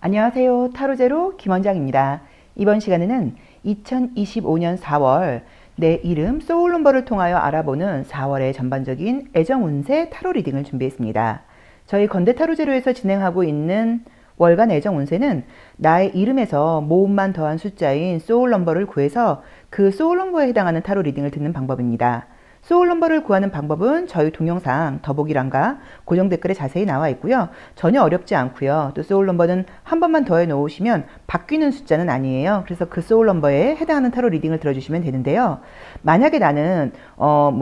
안녕하세요. 타로제로 김원장입니다. 이번 시간에는 2025년 4월 내 이름 소울 넘버를 통하여 알아보는 4월의 전반적인 애정 운세 타로 리딩을 준비했습니다. 저희 건대 타로제로에서 진행하고 있는 월간 애정 운세는 나의 이름에서 모음만 더한 숫자인 소울 넘버를 구해서 그 소울 넘버에 해당하는 타로 리딩을 듣는 방법입니다. 소울 넘버를 구하는 방법은 저희 동영상 더보기란과 고정 댓글에 자세히 나와 있고요. 전혀 어렵지 않고요. 또 소울 넘버는 한 번만 더해 놓으시면 바뀌는 숫자는 아니에요. 그래서 그 소울 넘버에 해당하는 타로 리딩을 들어주시면 되는데요. 만약에 나는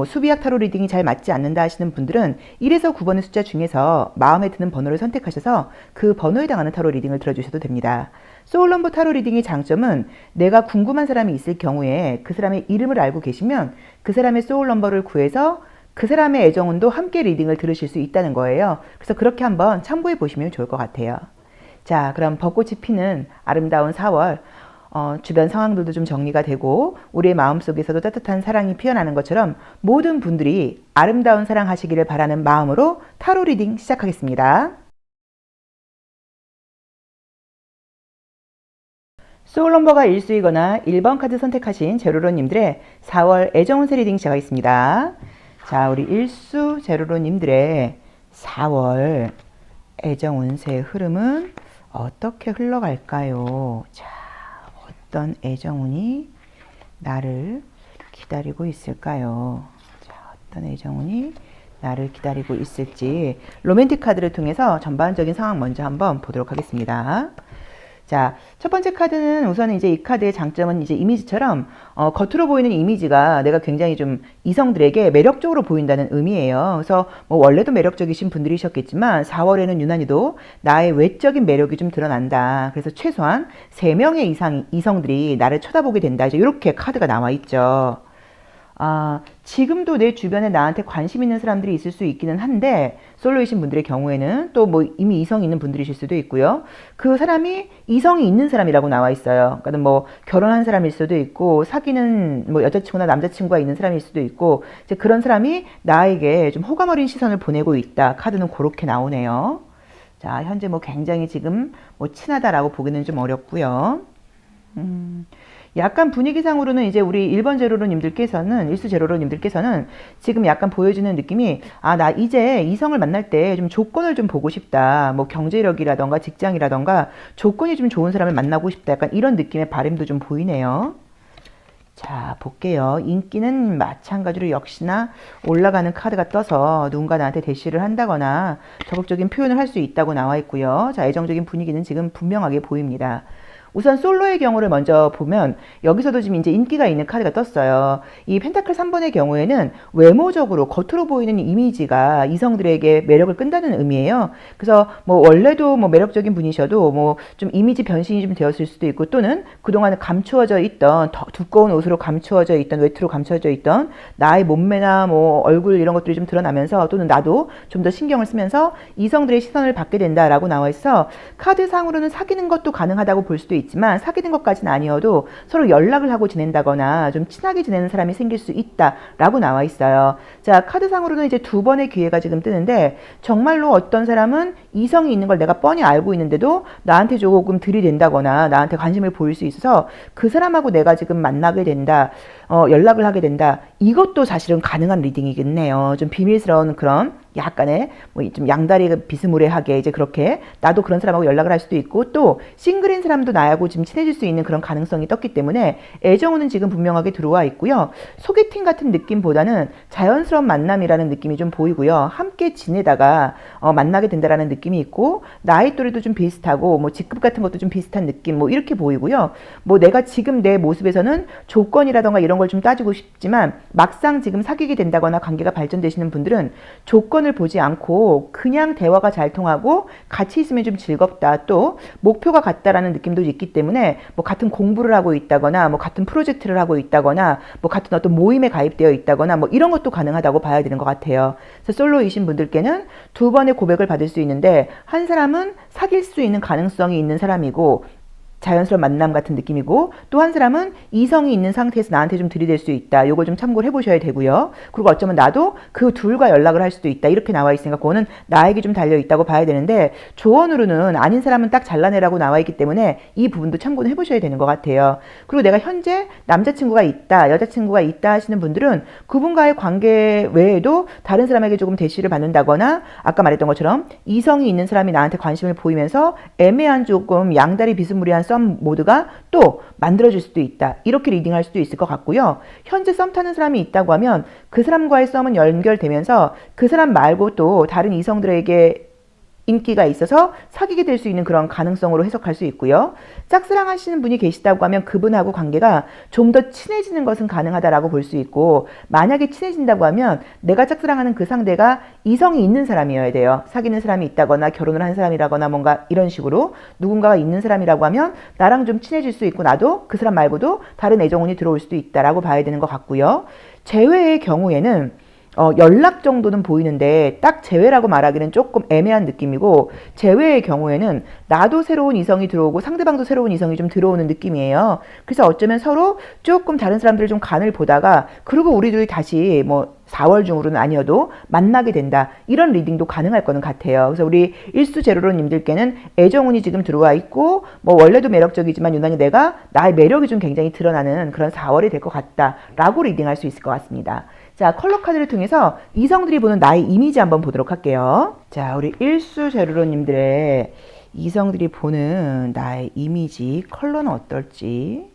수비학 타로 리딩이 잘 맞지 않는다 하시는 분들은 1에서 9번의 숫자 중에서 마음에 드는 번호를 선택하셔서 그 번호에 해당하는 타로 리딩을 들어주셔도 됩니다. 소울 넘버 타로 리딩의 장점은 내가 궁금한 사람이 있을 경우에 그 사람의 이름을 알고 계시면 그 사람의 소울 넘버를 구해서 그 사람의 애정운도 함께 리딩을 들으실 수 있다는 거예요. 그래서 그렇게 한번 참고해 보시면 좋을 것 같아요. 자, 그럼 벚꽃이 피는 아름다운 4월 주변 상황들도 좀 정리가 되고 우리의 마음속에서도 따뜻한 사랑이 피어나는 것처럼 모든 분들이 아름다운 사랑 하시기를 바라는 마음으로 타로 리딩 시작하겠습니다. 소울 넘버가 1수이거나 1번 카드 선택하신 제로로님들의 4월 애정운세 리딩 시작하겠습니다. 자, 우리 1수 제로로님들의 4월 애정운세의 흐름은 어떻게 흘러갈까요? 자, 어떤 애정운이 나를 기다리고 있을까요? 자, 어떤 애정운이 나를 기다리고 있을지 로맨틱 카드를 통해서 전반적인 상황 먼저 한번 보도록 하겠습니다. 자, 첫 번째 카드는 우선 이제 이 카드의 장점은 이제 이미지처럼 겉으로 보이는 이미지가 내가 굉장히 좀 이성들에게 매력적으로 보인다는 의미예요. 그래서 원래도 매력적이신 분들이셨겠지만 4월에는 유난히도 나의 외적인 매력이 좀 드러난다. 그래서 최소한 3명의 이성들이 나를 쳐다보게 된다. 이제 이렇게 카드가 나와 있죠. 지금도 내 주변에 나한테 관심 있는 사람들이 있을 수 있기는 한데 솔로이신 분들의 경우에는 또 이미 이성이 있는 분들이실 수도 있고요. 그 사람이 이성이 있는 사람이라고 나와 있어요. 그러니까 결혼한 사람일 수도 있고 사귀는 여자친구나 남자친구가 있는 사람일 수도 있고 이제 그런 사람이 나에게 좀 호감 어린 시선을 보내고 있다. 카드는 그렇게 나오네요. 자, 현재 굉장히 지금 친하다라고 보기는 좀 어렵고요. 약간 분위기상으로는 이제 우리 1번 제로로님들께서는, 1수 제로로님들께서는 지금 약간 보여주는 느낌이, 나 이제 이성을 만날 때 좀 조건을 좀 보고 싶다. 경제력이라던가 직장이라던가 조건이 좀 좋은 사람을 만나고 싶다. 약간 이런 느낌의 바람도 좀 보이네요. 자, 볼게요. 인기는 마찬가지로 역시나 올라가는 카드가 떠서 누군가 나한테 대시를 한다거나 적극적인 표현을 할 수 있다고 나와 있고요. 자, 애정적인 분위기는 지금 분명하게 보입니다. 우선 솔로의 경우를 먼저 보면 여기서도 지금 이제 인기가 있는 카드가 떴어요. 이 펜타클 3번의 경우에는 외모적으로 겉으로 보이는 이미지가 이성들에게 매력을 끈다는 의미예요. 그래서 원래도 매력적인 분이셔도 좀 이미지 변신이 좀 되었을 수도 있고 또는 그동안 감추어져 있던 더 두꺼운 옷으로 감추어져 있던 외투로 감추어져 있던 나의 몸매나 얼굴 이런 것들이 좀 드러나면서 또는 나도 좀 더 신경을 쓰면서 이성들의 시선을 받게 된다라고 나와 있어 카드상으로는 사귀는 것도 가능하다고 볼 수도 있지만 사귀는 것까지는 아니어도 서로 연락을 하고 지낸다거나 좀 친하게 지내는 사람이 생길 수 있다라고 나와 있어요. 자, 카드상으로는 이제 2번의 기회가 지금 뜨는데 정말로 어떤 사람은 이성이 있는 걸 내가 뻔히 알고 있는데도 나한테 조금 들이댄다거나 나한테 관심을 보일 수 있어서 그 사람하고 내가 지금 만나게 된다. 연락을 하게 된다. 이것도 사실은 가능한 리딩이겠네요. 좀 비밀스러운 그런 약간의 좀 양다리 비스무리하게 이제 그렇게 나도 그런 사람하고 연락을 할 수도 있고 또 싱글인 사람도 나하고 지금 친해질 수 있는 그런 가능성이 떴기 때문에 애정운은 지금 분명하게 들어와 있고요. 소개팅 같은 느낌보다는 자연스러운 만남이라는 느낌이 좀 보이고요. 함께 지내다가 만나게 된다라는 느낌이 있고 나이 또래도 좀 비슷하고 직급 같은 것도 좀 비슷한 느낌 이렇게 보이고요. 내가 지금 내 모습에서는 조건이라던가 이런 걸 좀 따지고 싶지만 막상 지금 사귀게 된다거나 관계가 발전되시는 분들은 조건을 보지 않고 그냥 대화가 잘 통하고 같이 있으면 좀 즐겁다. 또 목표가 같다라는 느낌도 있기 때문에 같은 공부를 하고 있다거나 같은 프로젝트를 하고 있다거나 같은 어떤 모임에 가입되어 있다거나 이런 것도 가능하다고 봐야 되는 것 같아요. 그래서 솔로이신 분들께는 2번의 고백을 받을 수 있는데 한 사람은 사귈 수 있는 가능성이 있는 사람이고 자연스러운 만남 같은 느낌이고, 또 한 사람은 이성이 있는 상태에서 나한테 좀 들이댈 수 있다. 요걸 좀 참고를 해보셔야 되고요. 그리고 어쩌면 나도 그 둘과 연락을 할 수도 있다. 이렇게 나와 있으니까 그거는 나에게 좀 달려있다고 봐야 되는데, 조언으로는 아닌 사람은 딱 잘라내라고 나와 있기 때문에 이 부분도 참고는 해보셔야 되는 것 같아요. 그리고 내가 현재 남자친구가 있다, 여자친구가 있다 하시는 분들은 그분과의 관계 외에도 다른 사람에게 조금 대시를 받는다거나, 아까 말했던 것처럼 이성이 있는 사람이 나한테 관심을 보이면서 애매한 조금 양다리 비스무리한 썸 모드가 또 만들어질 수도 있다. 이렇게 리딩할 수도 있을 것 같고요. 현재 썸 타는 사람이 있다고 하면 그 사람과의 썸은 연결되면서 그 사람 말고 또 다른 이성들에게 인기가 있어서 사귀게 될 수 있는 그런 가능성으로 해석할 수 있고요. 짝사랑 하시는 분이 계시다고 하면 그분하고 관계가 좀 더 친해지는 것은 가능하다라고 볼 수 있고, 만약에 친해진다고 하면 내가 짝사랑하는 그 상대가 이성이 있는 사람이어야 돼요. 사귀는 사람이 있다거나 결혼을 한 사람이라거나 뭔가 이런 식으로 누군가가 있는 사람이라고 하면 나랑 좀 친해질 수 있고, 나도 그 사람 말고도 다른 애정운이 들어올 수도 있다라고 봐야 되는 것 같고요. 제외의 경우에는 연락 정도는 보이는데 딱 제외라고 말하기는 조금 애매한 느낌이고, 제외의 경우에는 나도 새로운 이성이 들어오고 상대방도 새로운 이성이 좀 들어오는 느낌이에요. 그래서 어쩌면 서로 조금 다른 사람들을 좀 간을 보다가 그리고 우리 둘이 다시 뭐 4월 중으로는 아니어도 만나게 된다. 이런 리딩도 가능할 거는 같아요. 그래서 우리 일수제로로님들께는 애정운이 지금 들어와 있고, 뭐 원래도 매력적이지만 유난히 내가 나의 매력이 좀 굉장히 드러나는 그런 4월이 될 것 같다라고 리딩할 수 있을 것 같습니다. 자, 컬러 카드를 통해서 이성들이 보는 나의 이미지 한번 보도록 할게요. 자, 우리 일수제로로님들의 이성들이 보는 나의 이미지 컬러는 어떨지.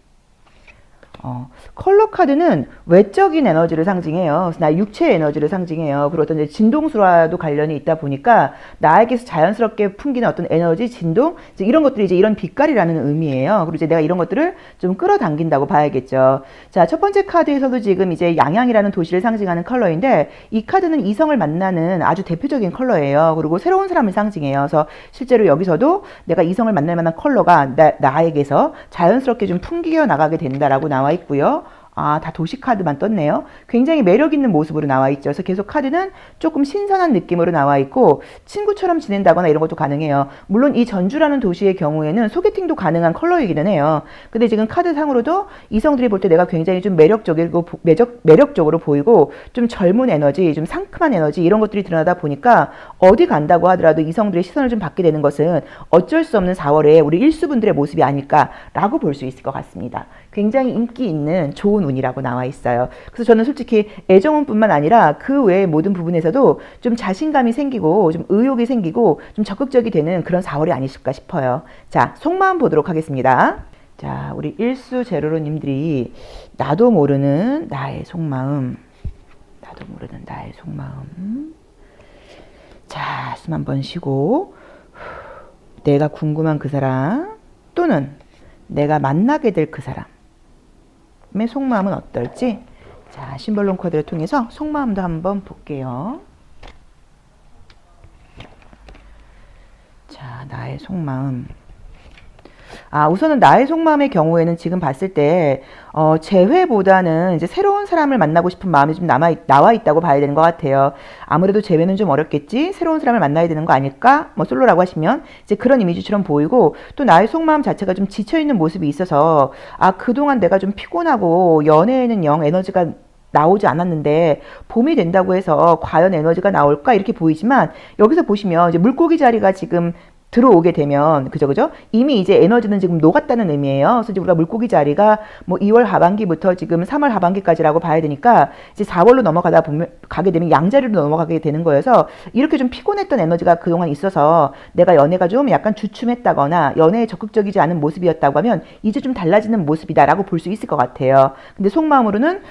컬러 카드는 외적인 에너지를 상징해요. 그래서 나의 육체 에너지를 상징해요. 그리고 어떤 이제 진동수와도 관련이 있다 보니까 나에게서 자연스럽게 풍기는 어떤 에너지, 진동, 이제 이런 것들이 이제 이런 빛깔이라는 의미예요. 그리고 이제 내가 이런 것들을 좀 끌어당긴다고 봐야겠죠. 자, 첫 번째 카드에서도 지금 이제 양양이라는 도시를 상징하는 컬러인데, 이 카드는 이성을 만나는 아주 대표적인 컬러예요. 그리고 새로운 사람을 상징해요. 그래서 실제로 여기서도 내가 이성을 만날 만한 컬러가 나에게서 자연스럽게 좀 풍기어 나가게 된다라고 나와 있고요. 다 도시 카드만 떴네요. 굉장히 매력 있는 모습으로 나와 있죠. 그래서 계속 카드는 조금 신선한 느낌으로 나와 있고, 친구처럼 지낸다거나 이런 것도 가능해요. 물론 이 전주라는 도시의 경우에는 소개팅도 가능한 컬러이기는 해요. 근데 지금 카드상으로도 이성들이 볼 때 내가 굉장히 좀 매력적이고 매력적으로 보이고, 좀 젊은 에너지, 좀 상큼한 에너지 이런 것들이 드러나다 보니까 어디 간다고 하더라도 이성들의 시선을 좀 받게 되는 것은 어쩔 수 없는 4월에 우리 일수분들의 모습이 아닐까라고 볼 수 있을 것 같습니다. 굉장히 인기 있는 좋은 운이라고 나와 있어요. 그래서 저는 솔직히 애정운뿐만 아니라 그 외의 모든 부분에서도 좀 자신감이 생기고 좀 의욕이 생기고 좀 적극적이 되는 그런 4월이 아니실까 싶어요. 자, 속마음 보도록 하겠습니다. 자, 우리 일수제로로님들이 나도 모르는 나의 속마음, 나도 모르는 나의 속마음. 자, 숨 한번 쉬고, 내가 궁금한 그 사람 또는 내가 만나게 될 그 사람의 속마음은 어떨지. 자, 심벌론 카드를 통해서 속마음도 한번 볼게요. 자, 나의 속마음. 우선은 나의 속마음의 경우에는 지금 봤을 때 재회보다는 이제 새로운 사람을 만나고 싶은 마음이 좀 나와 있다고 봐야 되는 것 같아요. 아무래도 재회는 좀 어렵겠지, 새로운 사람을 만나야 되는 거 아닐까, 뭐 솔로라고 하시면 이제 그런 이미지처럼 보이고, 또 나의 속마음 자체가 좀 지쳐있는 모습이 있어서 그동안 내가 좀 피곤하고 연애에는 영 에너지가 나오지 않았는데 봄이 된다고 해서 과연 에너지가 나올까 이렇게 보이지만, 여기서 보시면 이제 물고기 자리가 지금 들어오게 되면 그죠? 이미 이제 에너지는 지금 녹았다는 의미예요. 그래서 이제 우리가 물고기 자리가 뭐 2월 하반기부터 지금 3월 하반기까지라고 봐야 되니까 이제 4월로 가게 되면 양자리로 넘어가게 되는 거여서, 이렇게 좀 피곤했던 에너지가 그동안 있어서 내가 연애가 좀 약간 주춤했다거나 연애에 적극적이지 않은 모습이었다고 하면 이제 좀 달라지는 모습이다라고 볼 수 있을 것 같아요. 근데 속마음으로는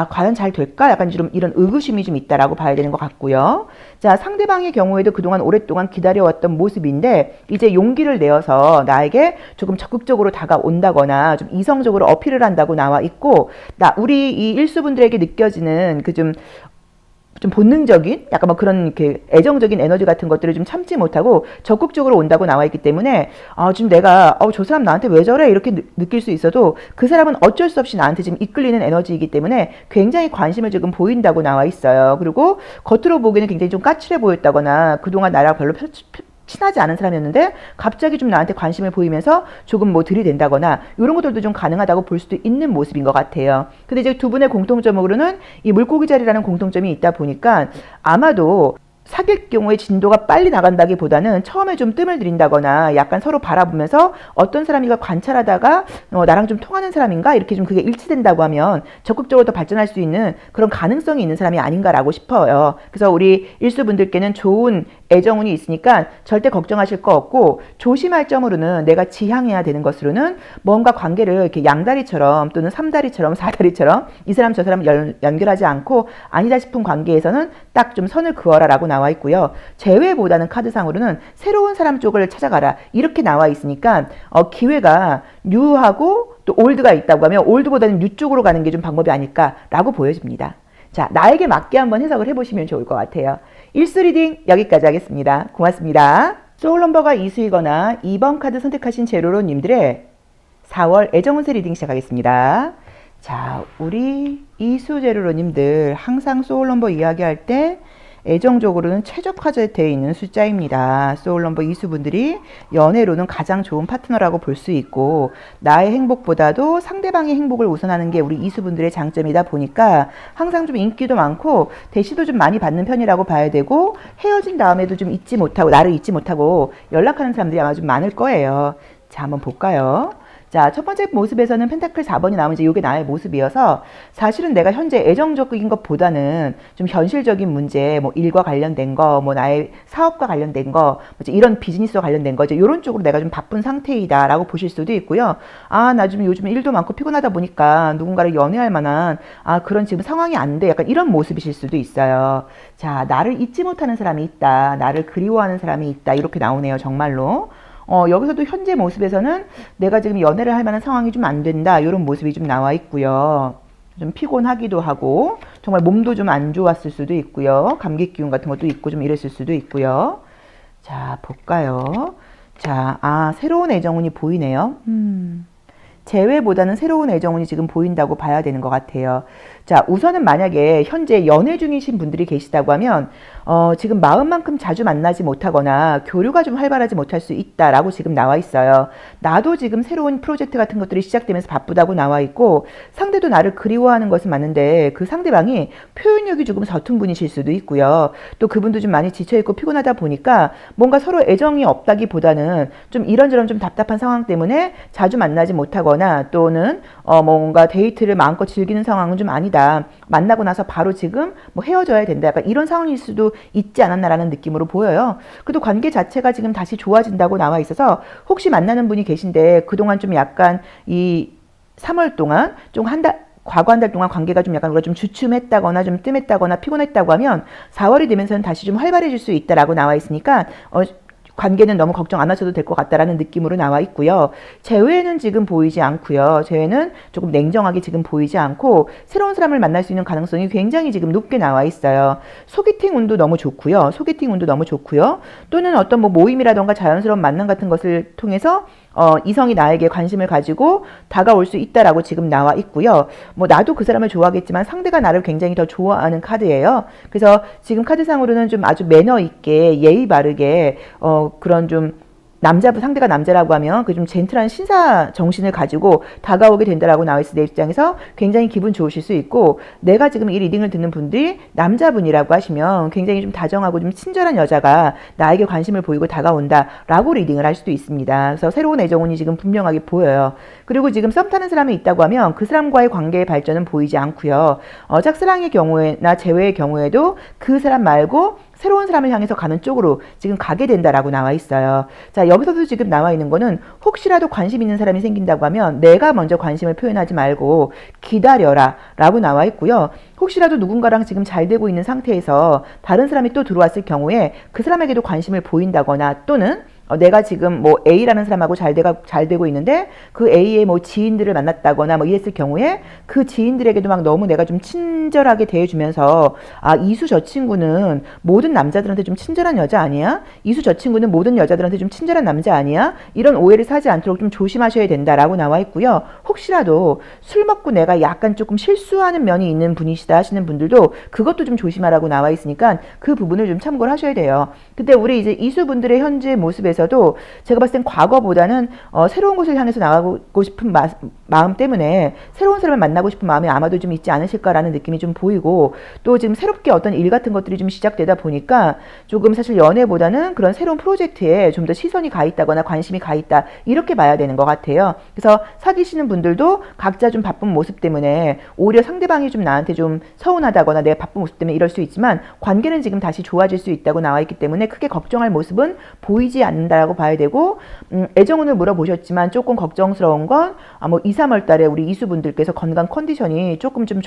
과연 잘 될까? 약간 좀 이런 의구심이 좀 있다라고 봐야 되는 것 같고요. 자, 상대방의 경우에도 그동안 오랫동안 기다려왔던 모습인데 이제 용기를 내어서 나에게 조금 적극적으로 다가온다거나 좀 이성적으로 어필을 한다고 나와 있고, 우리 이 일수분들에게 느껴지는 그 좀 본능적인 약간 뭐 그런 이렇게 애정적인 에너지 같은 것들을 좀 참지 못하고 적극적으로 온다고 나와 있기 때문에 지금 내가 저 사람 나한테 왜 저래 이렇게 느낄 수 있어도 그 사람은 어쩔 수 없이 나한테 지금 이끌리는 에너지이기 때문에 굉장히 관심을 지금 보인다고 나와 있어요. 그리고 겉으로 보기에는 굉장히 좀 까칠해 보였다거나 그동안 나랑 별로 친하지 않은 사람이었는데 갑자기 좀 나한테 관심을 보이면서 조금 뭐 들이댄다거나 이런 것들도 좀 가능하다고 볼 수도 있는 모습인 것 같아요. 근데 이제 두 분의 공통점으로는 이 물고기 자리라는 공통점이 있다 보니까 아마도 사귈 경우에 진도가 빨리 나간다기보다는 처음에 좀 뜸을 들인다거나 약간 서로 바라보면서 어떤 사람이가 관찰하다가 나랑 좀 통하는 사람인가 이렇게 좀 그게 일치된다고 하면 적극적으로 더 발전할 수 있는 그런 가능성이 있는 사람이 아닌가라고 싶어요. 그래서 우리 일수분들께는 좋은 애정운이 있으니까 절대 걱정하실 거 없고, 조심할 점으로는 내가 지향해야 되는 것으로는 뭔가 관계를 이렇게 양다리처럼 또는 삼다리처럼 사다리처럼 이 사람 저 사람 연결하지 않고 아니다 싶은 관계에서는 딱 좀 선을 그어라라고 나와 있고요. 제외보다는 카드상으로는 새로운 사람 쪽을 찾아가라 이렇게 나와 있으니까 기회가 뉴하고 또 올드가 있다고 하면 올드보다는 뉴 쪽으로 가는 게 좀 방법이 아닐까라고 보여집니다. 자, 나에게 맞게 한번 해석을 해보시면 좋을 것 같아요. 일수 리딩 여기까지 하겠습니다. 고맙습니다. 소울 넘버가 이수이거나 2번 카드 선택하신 제로로님들의 4월 애정운세 리딩 시작하겠습니다. 자, 우리 이수 제로로님들 항상 소울 넘버 이야기할 때 애정적으로는 최적화되어 있는 숫자입니다. 소울넘버 이수분들이 연애로는 가장 좋은 파트너라고 볼 수 있고, 나의 행복보다도 상대방의 행복을 우선하는 게 우리 이수분들의 장점이다 보니까 항상 좀 인기도 많고 대시도 좀 많이 받는 편이라고 봐야 되고, 헤어진 다음에도 좀 잊지 못하고 나를 잊지 못하고 연락하는 사람들이 아마 좀 많을 거예요. 자, 한번 볼까요? 자, 첫 번째 모습에서는 펜타클 4번이 나오면 이제 이게 나의 모습이어서, 사실은 내가 현재 애정적인 것보다는 좀 현실적인 문제, 뭐 일과 관련된 거, 뭐 나의 사업과 관련된 거, 이런 비즈니스와 관련된 거, 이제 이런 쪽으로 내가 좀 바쁜 상태이다라고 보실 수도 있고요. 아, 나 좀 요즘 일도 많고 피곤하다 보니까 누군가를 연애할 만한 그런 지금 상황이 안 돼. 약간 이런 모습이실 수도 있어요. 자, 나를 잊지 못하는 사람이 있다. 나를 그리워하는 사람이 있다. 이렇게 나오네요, 정말로. 여기서도 현재 모습에서는 내가 지금 연애를 할 만한 상황이 좀 안 된다. 이런 모습이 좀 나와 있고요. 좀 피곤하기도 하고, 정말 몸도 좀 안 좋았을 수도 있고요. 감기 기운 같은 것도 있고 좀 이랬을 수도 있고요. 자, 볼까요? 자, 새로운 애정운이 보이네요. 재회보다는 새로운 애정운이 지금 보인다고 봐야 되는 것 같아요. 자, 우선은 만약에 현재 연애 중이신 분들이 계시다고 하면 지금 마음만큼 자주 만나지 못하거나 교류가 좀 활발하지 못할 수 있다라고 지금 나와 있어요. 나도 지금 새로운 프로젝트 같은 것들이 시작되면서 바쁘다고 나와 있고, 상대도 나를 그리워하는 것은 맞는데 그 상대방이 표현력이 조금 서툰 분이실 수도 있고요. 또 그분도 좀 많이 지쳐있고 피곤하다 보니까 뭔가 서로 애정이 없다기보다는 좀 이런저런 좀 답답한 상황 때문에 자주 만나지 못하거나, 또는 뭔가 데이트를 마음껏 즐기는 상황은 좀 아니다. 만나고 나서 바로 지금 뭐 헤어져야 된다. 약간 이런 상황일 수도 있지 않았나라는 느낌으로 보여요. 그래도 관계 자체가 지금 다시 좋아진다고 나와 있어서, 혹시 만나는 분이 계신데 그동안 좀 약간 이 3월 동안 좀 과거 한 달 동안 관계가 좀 약간 좀 주춤했다거나 좀 뜸했다거나 피곤했다고 하면 4월이 되면서는 다시 좀 활발해질 수 있다라고 나와 있으니까 관계는 너무 걱정 안 하셔도 될 것 같다라는 느낌으로 나와 있고요. 재회는 지금 보이지 않고요. 재회는 조금 냉정하게 지금 보이지 않고 새로운 사람을 만날 수 있는 가능성이 굉장히 지금 높게 나와 있어요. 소개팅 운도 너무 좋고요. 소개팅 운도 너무 좋고요. 또는 어떤 뭐 모임이라던가 자연스러운 만남 같은 것을 통해서 이성이 나에게 관심을 가지고 다가올 수 있다라고 지금 나와 있고요. 뭐 나도 그 사람을 좋아하겠지만 상대가 나를 굉장히 더 좋아하는 카드예요. 그래서 지금 카드상으로는 좀 아주 매너 있게 예의 바르게 그런 좀 상대가 남자라고 하면 그 좀 젠틀한 신사 정신을 가지고 다가오게 된다라고 나와 있을 때 입장에서 굉장히 기분 좋으실 수 있고, 내가 지금 이 리딩을 듣는 분들이 남자분이라고 하시면 굉장히 좀 다정하고 좀 친절한 여자가 나에게 관심을 보이고 다가온다라고 리딩을 할 수도 있습니다. 그래서 새로운 애정운이 지금 분명하게 보여요. 그리고 지금 썸 타는 사람이 있다고 하면 그 사람과의 관계의 발전은 보이지 않고요. 짝사랑의 경우에나 재회의 경우에도 그 사람 말고 새로운 사람을 향해서 가는 쪽으로 지금 가게 된다라고 나와 있어요. 자, 여기서도 지금 나와 있는 거는 혹시라도 관심 있는 사람이 생긴다고 하면 내가 먼저 관심을 표현하지 말고 기다려라 라고 나와 있고요. 혹시라도 누군가랑 지금 잘 되고 있는 상태에서 다른 사람이 또 들어왔을 경우에 그 사람에게도 관심을 보인다거나, 또는 내가 지금 뭐 A라는 사람하고 잘 되고 있는데 그 A의 뭐 지인들을 만났다거나 뭐 이랬을 경우에 그 지인들에게도 막 너무 내가 좀 친절하게 대해주면서 아, 이수 저 친구는 모든 남자들한테 좀 친절한 여자 아니야? 이수 저 친구는 모든 여자들한테 좀 친절한 남자 아니야? 이런 오해를 사지 않도록 좀 조심하셔야 된다라고 나와 있고요. 혹시라도 술 먹고 내가 약간 조금 실수하는 면이 있는 분이시다 하시는 분들도 그것도 좀 조심하라고 나와 있으니까 그 부분을 좀 참고를 하셔야 돼요. 근데 우리 이제 이수분들의 현재 모습에서도 제가 봤을 땐 과거보다는 새로운 곳을 향해서 나가고 싶은 마음 때문에 새로운 사람을 만나고 싶은 마음이 아마도 좀 있지 않으실까라는 느낌이 좀 보이고 또 지금 새롭게 어떤 일 같은 것들이 좀 시작되다 보니까 조금 사실 연애보다는 그런 새로운 프로젝트에 좀 더 시선이 가 있다거나 관심이 가 있다 이렇게 봐야 되는 것 같아요. 그래서 사귀시는 분들도 각자 좀 바쁜 모습 때문에 오히려 상대방이 좀 나한테 좀 서운하다거나 내가 바쁜 모습 때문에 이럴 수 있지만 관계는 지금 다시 좋아질 수 있다고 나와 있기 때문에 크게 걱정할 모습은 보이지 않는다라고 봐야 되고 애정운을 물어보셨지만 조금 걱정스러운 건 뭐 2, 3월 달에 우리 이수분들께서 건강 컨디션이 조금 좀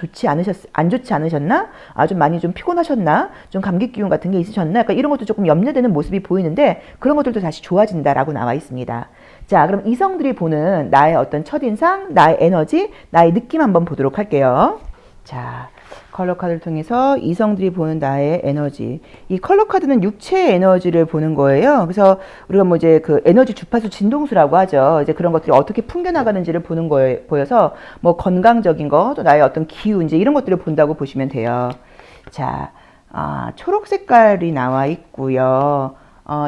안 좋지 않으셨나? 좀 많이 좀 피곤하셨나? 좀 감기 기운 같은 게 있으셨나? 약간 이런 것도 조금 염려되는 모습이 보이는데 그런 것들도 다시 좋아진다라고 나와 있습니다. 자, 그럼 이성들이 보는 나의 어떤 첫인상, 나의 에너지, 나의 느낌 한번 보도록 할게요. 자, 컬러 카드를 통해서 이성들이 보는 나의 에너지. 이 컬러 카드는 육체의 에너지를 보는 거예요. 그래서 우리가 뭐 이제 그 에너지 주파수 진동수라고 하죠. 이제 그런 것들이 어떻게 풍겨나가는지를 보는 거에 보여서 뭐 건강적인 거, 또 나의 어떤 기운, 이제 이런 것들을 본다고 보시면 돼요. 자, 초록 색깔이 나와 있고요.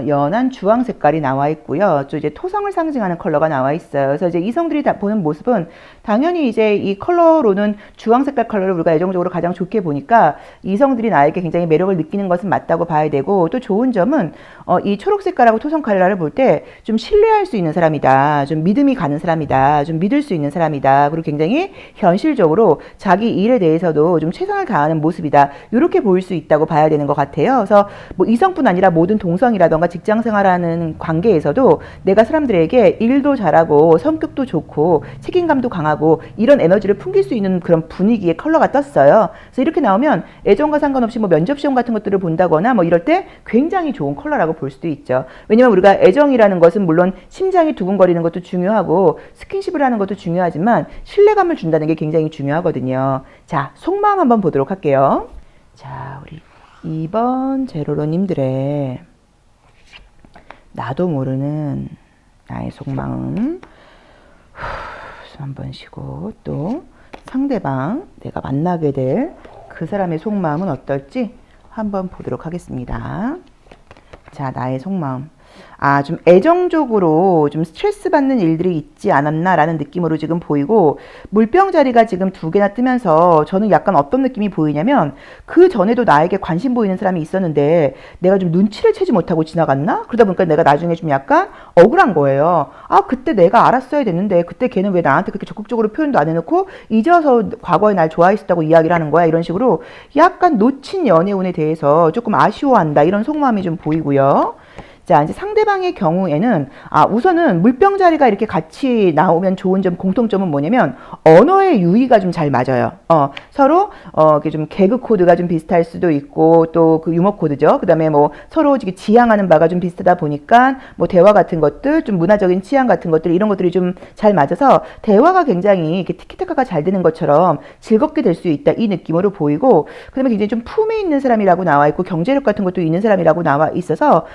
연한 주황 색깔이 나와 있고요. 또 이제 토성을 상징하는 컬러가 나와 있어요. 그래서 이제 이성들이 다 보는 모습은 당연히 이제 이 컬러로는 주황 색깔 컬러를 우리가 애정적으로 가장 좋게 보니까 이성들이 나에게 굉장히 매력을 느끼는 것은 맞다고 봐야 되고 또 좋은 점은 이 초록 색깔하고 토성 컬러를 볼 때 좀 신뢰할 수 있는 사람이다. 좀 믿음이 가는 사람이다. 좀 믿을 수 있는 사람이다. 그리고 굉장히 현실적으로 자기 일에 대해서도 좀 최선을 다하는 모습이다. 이렇게 보일 수 있다고 봐야 되는 것 같아요. 그래서 뭐 이성뿐 아니라 모든 동성이라던가 직장 생활하는 관계에서도 내가 사람들에게 일도 잘하고 성격도 좋고 책임감도 강하고 이런 에너지를 풍길 수 있는 그런 분위기의 컬러가 떴어요. 그래서 이렇게 나오면 애정과 상관없이 뭐 면접 시험 같은 것들을 본다거나 뭐 이럴 때 굉장히 좋은 컬러라고 볼 수도 있죠. 왜냐면 우리가 애정이라는 것은 물론 심장이 두근거리는 것도 중요하고 스킨십을 하는 것도 중요하지만 신뢰감을 준다는 게 굉장히 중요하거든요. 자, 속마음 한번 보도록 할게요. 자, 우리 2번 제로로님들의 나도 모르는 나의 속마음 한번 쉬고 또 상대방 내가 만나게 될 그 사람의 속마음은 어떨지 한번 보도록 하겠습니다. 자, 나의 속마음. 좀 애정적으로 좀 스트레스 받는 일들이 있지 않았나라는 느낌으로 지금 보이고 물병 자리가 지금 2개나 뜨면서 저는 약간 어떤 느낌이 보이냐면 그 전에도 나에게 관심 보이는 사람이 있었는데 내가 좀 눈치를 채지 못하고 지나갔나? 그러다 보니까 내가 나중에 좀 약간 억울한 거예요. 그때 내가 알았어야 됐는데 그때 걔는 왜 나한테 그렇게 적극적으로 표현도 안 해놓고 이제 와서 과거에 날 좋아했었다고 이야기를 하는 거야. 이런 식으로 약간 놓친 연애운에 대해서 조금 아쉬워한다. 이런 속마음이 좀 보이고요. 자, 이제 상대방의 경우에는 우선은 물병 자리가 이렇게 같이 나오면 좋은 점 공통점은 뭐냐면 언어의 유의가 좀 잘 맞아요. 서로 이렇게 좀 개그 코드가 좀 비슷할 수도 있고 또 그 유머 코드죠. 그다음에 뭐 서로 지향하는 바가 좀 비슷하다 보니까 뭐 대화 같은 것들, 좀 문화적인 취향 같은 것들 이런 것들이 좀 잘 맞아서 대화가 굉장히 이렇게 티키타카가 잘 되는 것처럼 즐겁게 될 수 있다 이 느낌으로 보이고 그다음에 굉장히 좀 품이 있는 사람이라고 나와 있고 경제력 같은 것도 있는 사람이라고 나와 있어서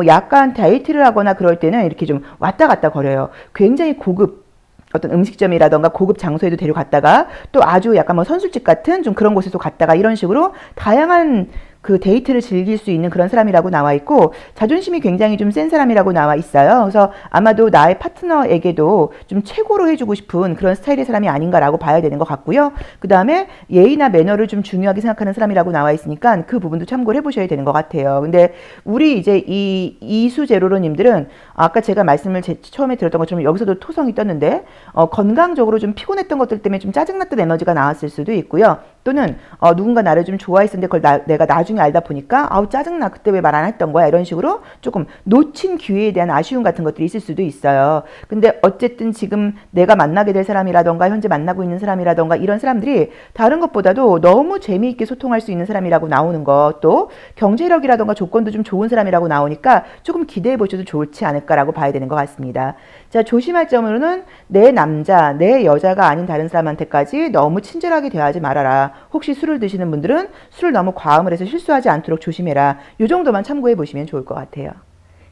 약간 데이트를 하거나 그럴 때는 이렇게 좀 왔다 갔다 거려요. 굉장히 고급 어떤 음식점이라던가 고급 장소에도 데려갔다가 또 아주 약간 뭐 선술집 같은 좀 그런 곳에도 갔다가 이런 식으로 다양한 그 데이트를 즐길 수 있는 그런 사람이라고 나와 있고 자존심이 굉장히 좀 센 사람이라고 나와 있어요. 그래서 아마도 나의 파트너에게도 좀 최고로 해주고 싶은 그런 스타일의 사람이 아닌가라고 봐야 되는 것 같고요. 그 다음에 예의나 매너를 좀 중요하게 생각하는 사람이라고 나와 있으니까 그 부분도 참고를 해보셔야 되는 것 같아요. 근데 우리 이제 이 이수제로로님들은 아까 제가 말씀을 처음에 들었던 것처럼 여기서도 토성이 떴는데 건강적으로 좀 피곤했던 것들 때문에 좀 짜증났던 에너지가 나왔을 수도 있고요. 또는 누군가 나를 좀 좋아했었는데 그걸 내가 나중에 알다 보니까 아우 짜증나 그때 왜 말 안 했던 거야 이런 식으로 조금 놓친 기회에 대한 아쉬움 같은 것들이 있을 수도 있어요. 근데 어쨌든 지금 내가 만나게 될 사람이라던가 현재 만나고 있는 사람이라던가 이런 사람들이 다른 것보다도 너무 재미있게 소통할 수 있는 사람이라고 나오는 것, 또 경제력이라던가 조건도 좀 좋은 사람이라고 나오니까 조금 기대해 보셔도 좋지 않을까라고 봐야 되는 것 같습니다. 자, 조심할 점으로는 내 남자, 내 여자가 아닌 다른 사람한테까지 너무 친절하게 대하지 말아라. 혹시 술을 드시는 분들은 술을 너무 과음을 해서 실수하지 않도록 조심해라. 이 정도만 참고해 보시면 좋을 것 같아요.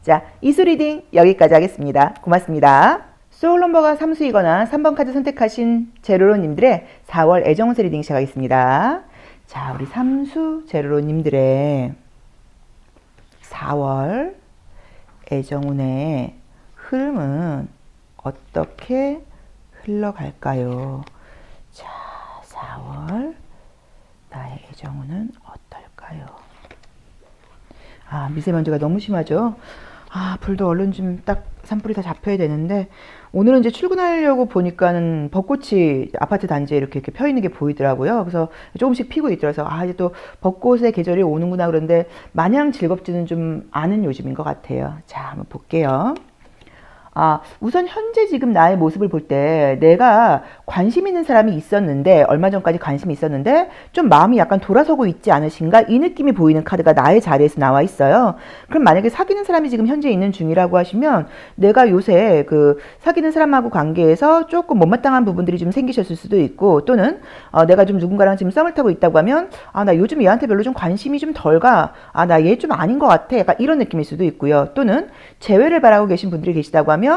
자, 이수 리딩 여기까지 하겠습니다. 고맙습니다. 소울 넘버가 3수이거나 3번 카드 선택하신 제로로님들의 4월 애정운세 리딩 시작하겠습니다. 자, 우리 3수 제로로님들의 4월 애정운의 흐름은 어떻게 흘러갈까요? 자, 4월 나의 애정운은 어떨까요? 아, 미세먼지가 너무 심하죠? 아, 불도 얼른 좀 딱 산불이 다 잡혀야 되는데 오늘은 이제 출근하려고 보니까는 벚꽃이 아파트 단지에 이렇게 펴 있는 게 보이더라고요. 그래서 조금씩 피고 있더라서 아, 이제 또 벚꽃의 계절이 오는구나. 그런데 마냥 즐겁지는 좀 않은 요즘인 것 같아요. 자, 한번 볼게요. 아, 우선 현재 지금 나의 모습을 볼 때 내가 관심 있는 사람이 있었는데, 얼마 전까지 관심이 있었는데 좀 마음이 약간 돌아서고 있지 않으신가, 이 느낌이 보이는 카드가 나의 자리에서 나와 있어요. 그럼 만약에 사귀는 사람이 지금 현재 있는 중이라고 하시면 내가 요새 그 사귀는 사람하고 관계에서 조금 못마땅한 부분들이 좀 생기셨을 수도 있고, 또는 내가 좀 누군가랑 지금 썸을 타고 있다고 하면 아, 나 요즘 얘한테 별로 좀 관심이 좀 덜 가. 아, 나 얘 좀 아닌 것 같아. 약간 이런 느낌일 수도 있고요. 또는 재회를 바라고 계신 분들이 계시다고 하면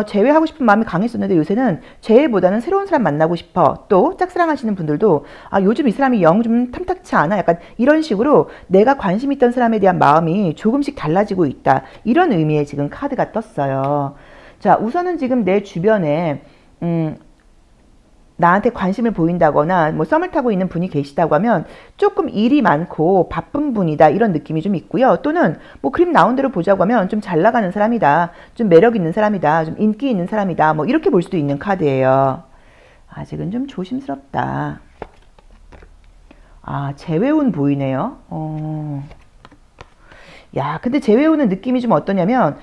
재회하고 싶은 마음이 강했었는데 요새는 재회보다는 새로운 사람 만나고 싶어. 또 짝사랑하시는 분들도 요즘 이 사람이 영 좀 탐탁치 않아. 약간 이런 식으로 내가 관심 있던 사람에 대한 마음이 조금씩 달라지고 있다. 이런 의미의 지금 카드가 떴어요. 자, 우선은 지금 내 주변에 나한테 관심을 보인다거나 뭐 썸을 타고 있는 분이 계시다고 하면 조금 일이 많고 바쁜 분이다, 이런 느낌이 좀 있고요. 또는 뭐 그림 나온 대로 보자고 하면 좀 잘 나가는 사람이다, 좀 매력 있는 사람이다, 좀 인기 있는 사람이다, 뭐 이렇게 볼 수도 있는 카드예요. 아직은 좀 조심스럽다. 아, 재회운 보이네요. 야, 근데 재회오는 느낌이 좀 어떠냐면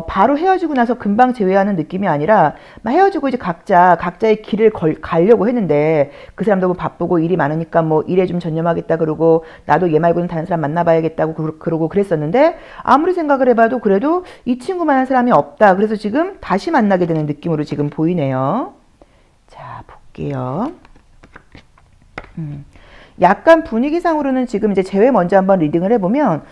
바로 헤어지고 나서 금방 재회하는 느낌이 아니라 헤어지고 이제 각자의 길을 가려고 했는데 그 사람도 뭐 바쁘고 일이 많으니까 뭐 일에 좀 전념하겠다 그러고 나도 얘 말고는 다른 사람 만나봐야겠다고 그러고 그랬었는데 아무리 생각을 해봐도 그래도 이 친구만한 사람이 없다. 그래서 지금 다시 만나게 되는 느낌으로 지금 보이네요. 자, 볼게요. 약간 분위기상으로는 지금 이제 재회 먼저 한번 리딩을 해보면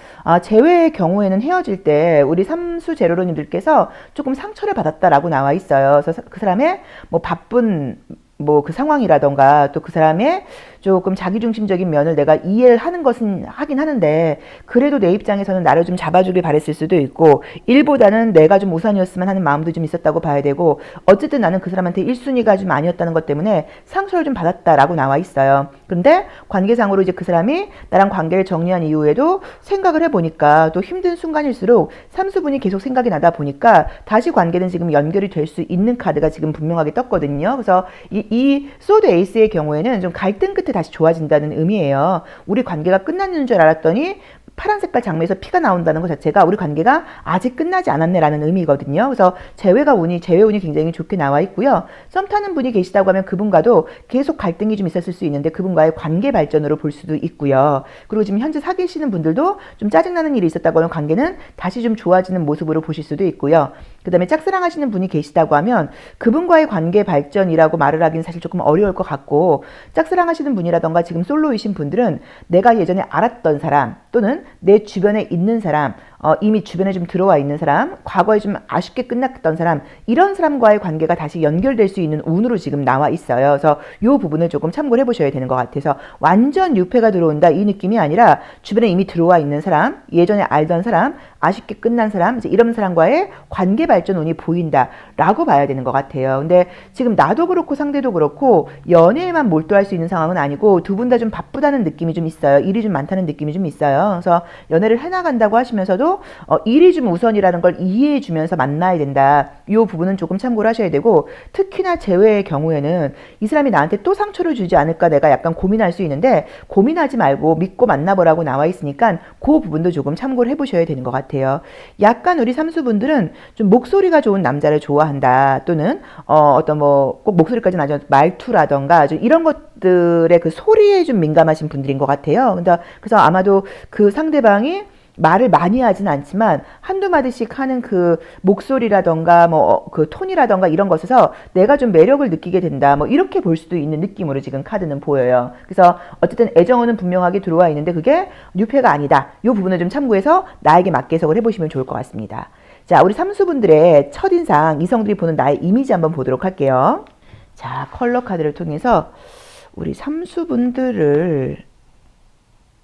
재회의 경우에는 헤어질 때 우리 삼수 제로로님들께서 조금 상처를 받았다라고 나와 있어요. 그래서 그 사람의 뭐 바쁜 뭐 그 상황이라던가 또 그 사람의 조금 자기중심적인 면을 내가 이해를 하는 것은 하긴 하는데 그래도 내 입장에서는 나를 좀 잡아주길 바랬을 수도 있고 일보다는 내가 좀 우선이었으면 하는 마음도 좀 있었다고 봐야 되고 어쨌든 나는 그 사람한테 1순위가 좀 아니었다는 것 때문에 상처를 좀 받았다라고 나와 있어요. 근데 관계상으로 이제 그 사람이 나랑 관계를 정리한 이후에도 생각을 해보니까 또 힘든 순간일수록 삼수분이 계속 생각이 나다 보니까 다시 관계는 지금 연결이 될 수 있는 카드가 지금 분명하게 떴거든요. 그래서 이 소드 에이스의 경우에는 좀 갈등 끝에 다시 좋아진다는 의미예요. 우리 관계가 끝났는 줄 알았더니 파란 색깔 장면에서 피가 나온다는 것 자체가 우리 관계가 아직 끝나지 않았네라는 의미거든요. 그래서 재회 운이 굉장히 좋게 나와 있고요. 썸 타는 분이 계시다고 하면 그분과도 계속 갈등이 좀 있었을 수 있는데 그분과의 관계 발전으로 볼 수도 있고요. 그리고 지금 현재 사귀시는 분들도 좀 짜증나는 일이 있었다고 하면 관계는 다시 좀 좋아지는 모습으로 보실 수도 있고요. 그 다음에 짝사랑하시는 분이 계시다고 하면 그분과의 관계 발전이라고 말을 하기는 사실 조금 어려울 것 같고, 짝사랑하시는 분이라던가 지금 솔로이신 분들은 내가 예전에 알았던 사람 또는 내 주변에 있는 사람, 이미 주변에 좀 들어와 있는 사람, 과거에 좀 아쉽게 끝났던 사람, 이런 사람과의 관계가 다시 연결될 수 있는 운으로 지금 나와 있어요. 그래서 이 부분을 조금 참고를 해보셔야 되는 것 같아서 완전 유패가 들어온다 이 느낌이 아니라 주변에 이미 들어와 있는 사람, 예전에 알던 사람, 아쉽게 끝난 사람, 이제 이런 사람과의 관계 발전 운이 보인다라고 봐야 되는 것 같아요. 근데 지금 나도 그렇고 상대도 그렇고 연애에만 몰두할 수 있는 상황은 아니고 두 분 다 좀 바쁘다는 느낌이 좀 있어요. 일이 좀 많다는 느낌이 좀 있어요. 그래서 연애를 해나간다고 하시면서도 일이 좀 우선이라는 걸 이해해 주면서 만나야 된다. 이 부분은 조금 참고를 하셔야 되고, 특히나 재회의 경우에는 이 사람이 나한테 또 상처를 주지 않을까 내가 약간 고민할 수 있는데, 고민하지 말고 믿고 만나보라고 나와 있으니까 그 부분도 조금 참고를 해보셔야 되는 것 같아요. 약간 우리 삼수분들은 좀 목소리가 좋은 남자를 좋아한다, 또는 어떤 뭐 꼭 목소리까지는 아니죠, 말투라던가 좀 이런 것들의 그 소리에 좀 민감하신 분들인 것 같아요. 그래서 아마도 그 상대방이 말을 많이 하진 않지만 한두 마디씩 하는 그 목소리라던가 뭐 그 톤이라던가 이런 것에서 내가 좀 매력을 느끼게 된다, 뭐 이렇게 볼 수도 있는 느낌으로 지금 카드는 보여요. 그래서 어쨌든 애정은 분명하게 들어와 있는데 그게 뉴페가 아니다. 이 부분을 좀 참고해서 나에게 맞게 해석을 해보시면 좋을 것 같습니다. 자, 우리 삼수분들의 첫인상, 이성들이 보는 나의 이미지 한번 보도록 할게요. 자, 컬러 카드를 통해서 우리 삼수분들을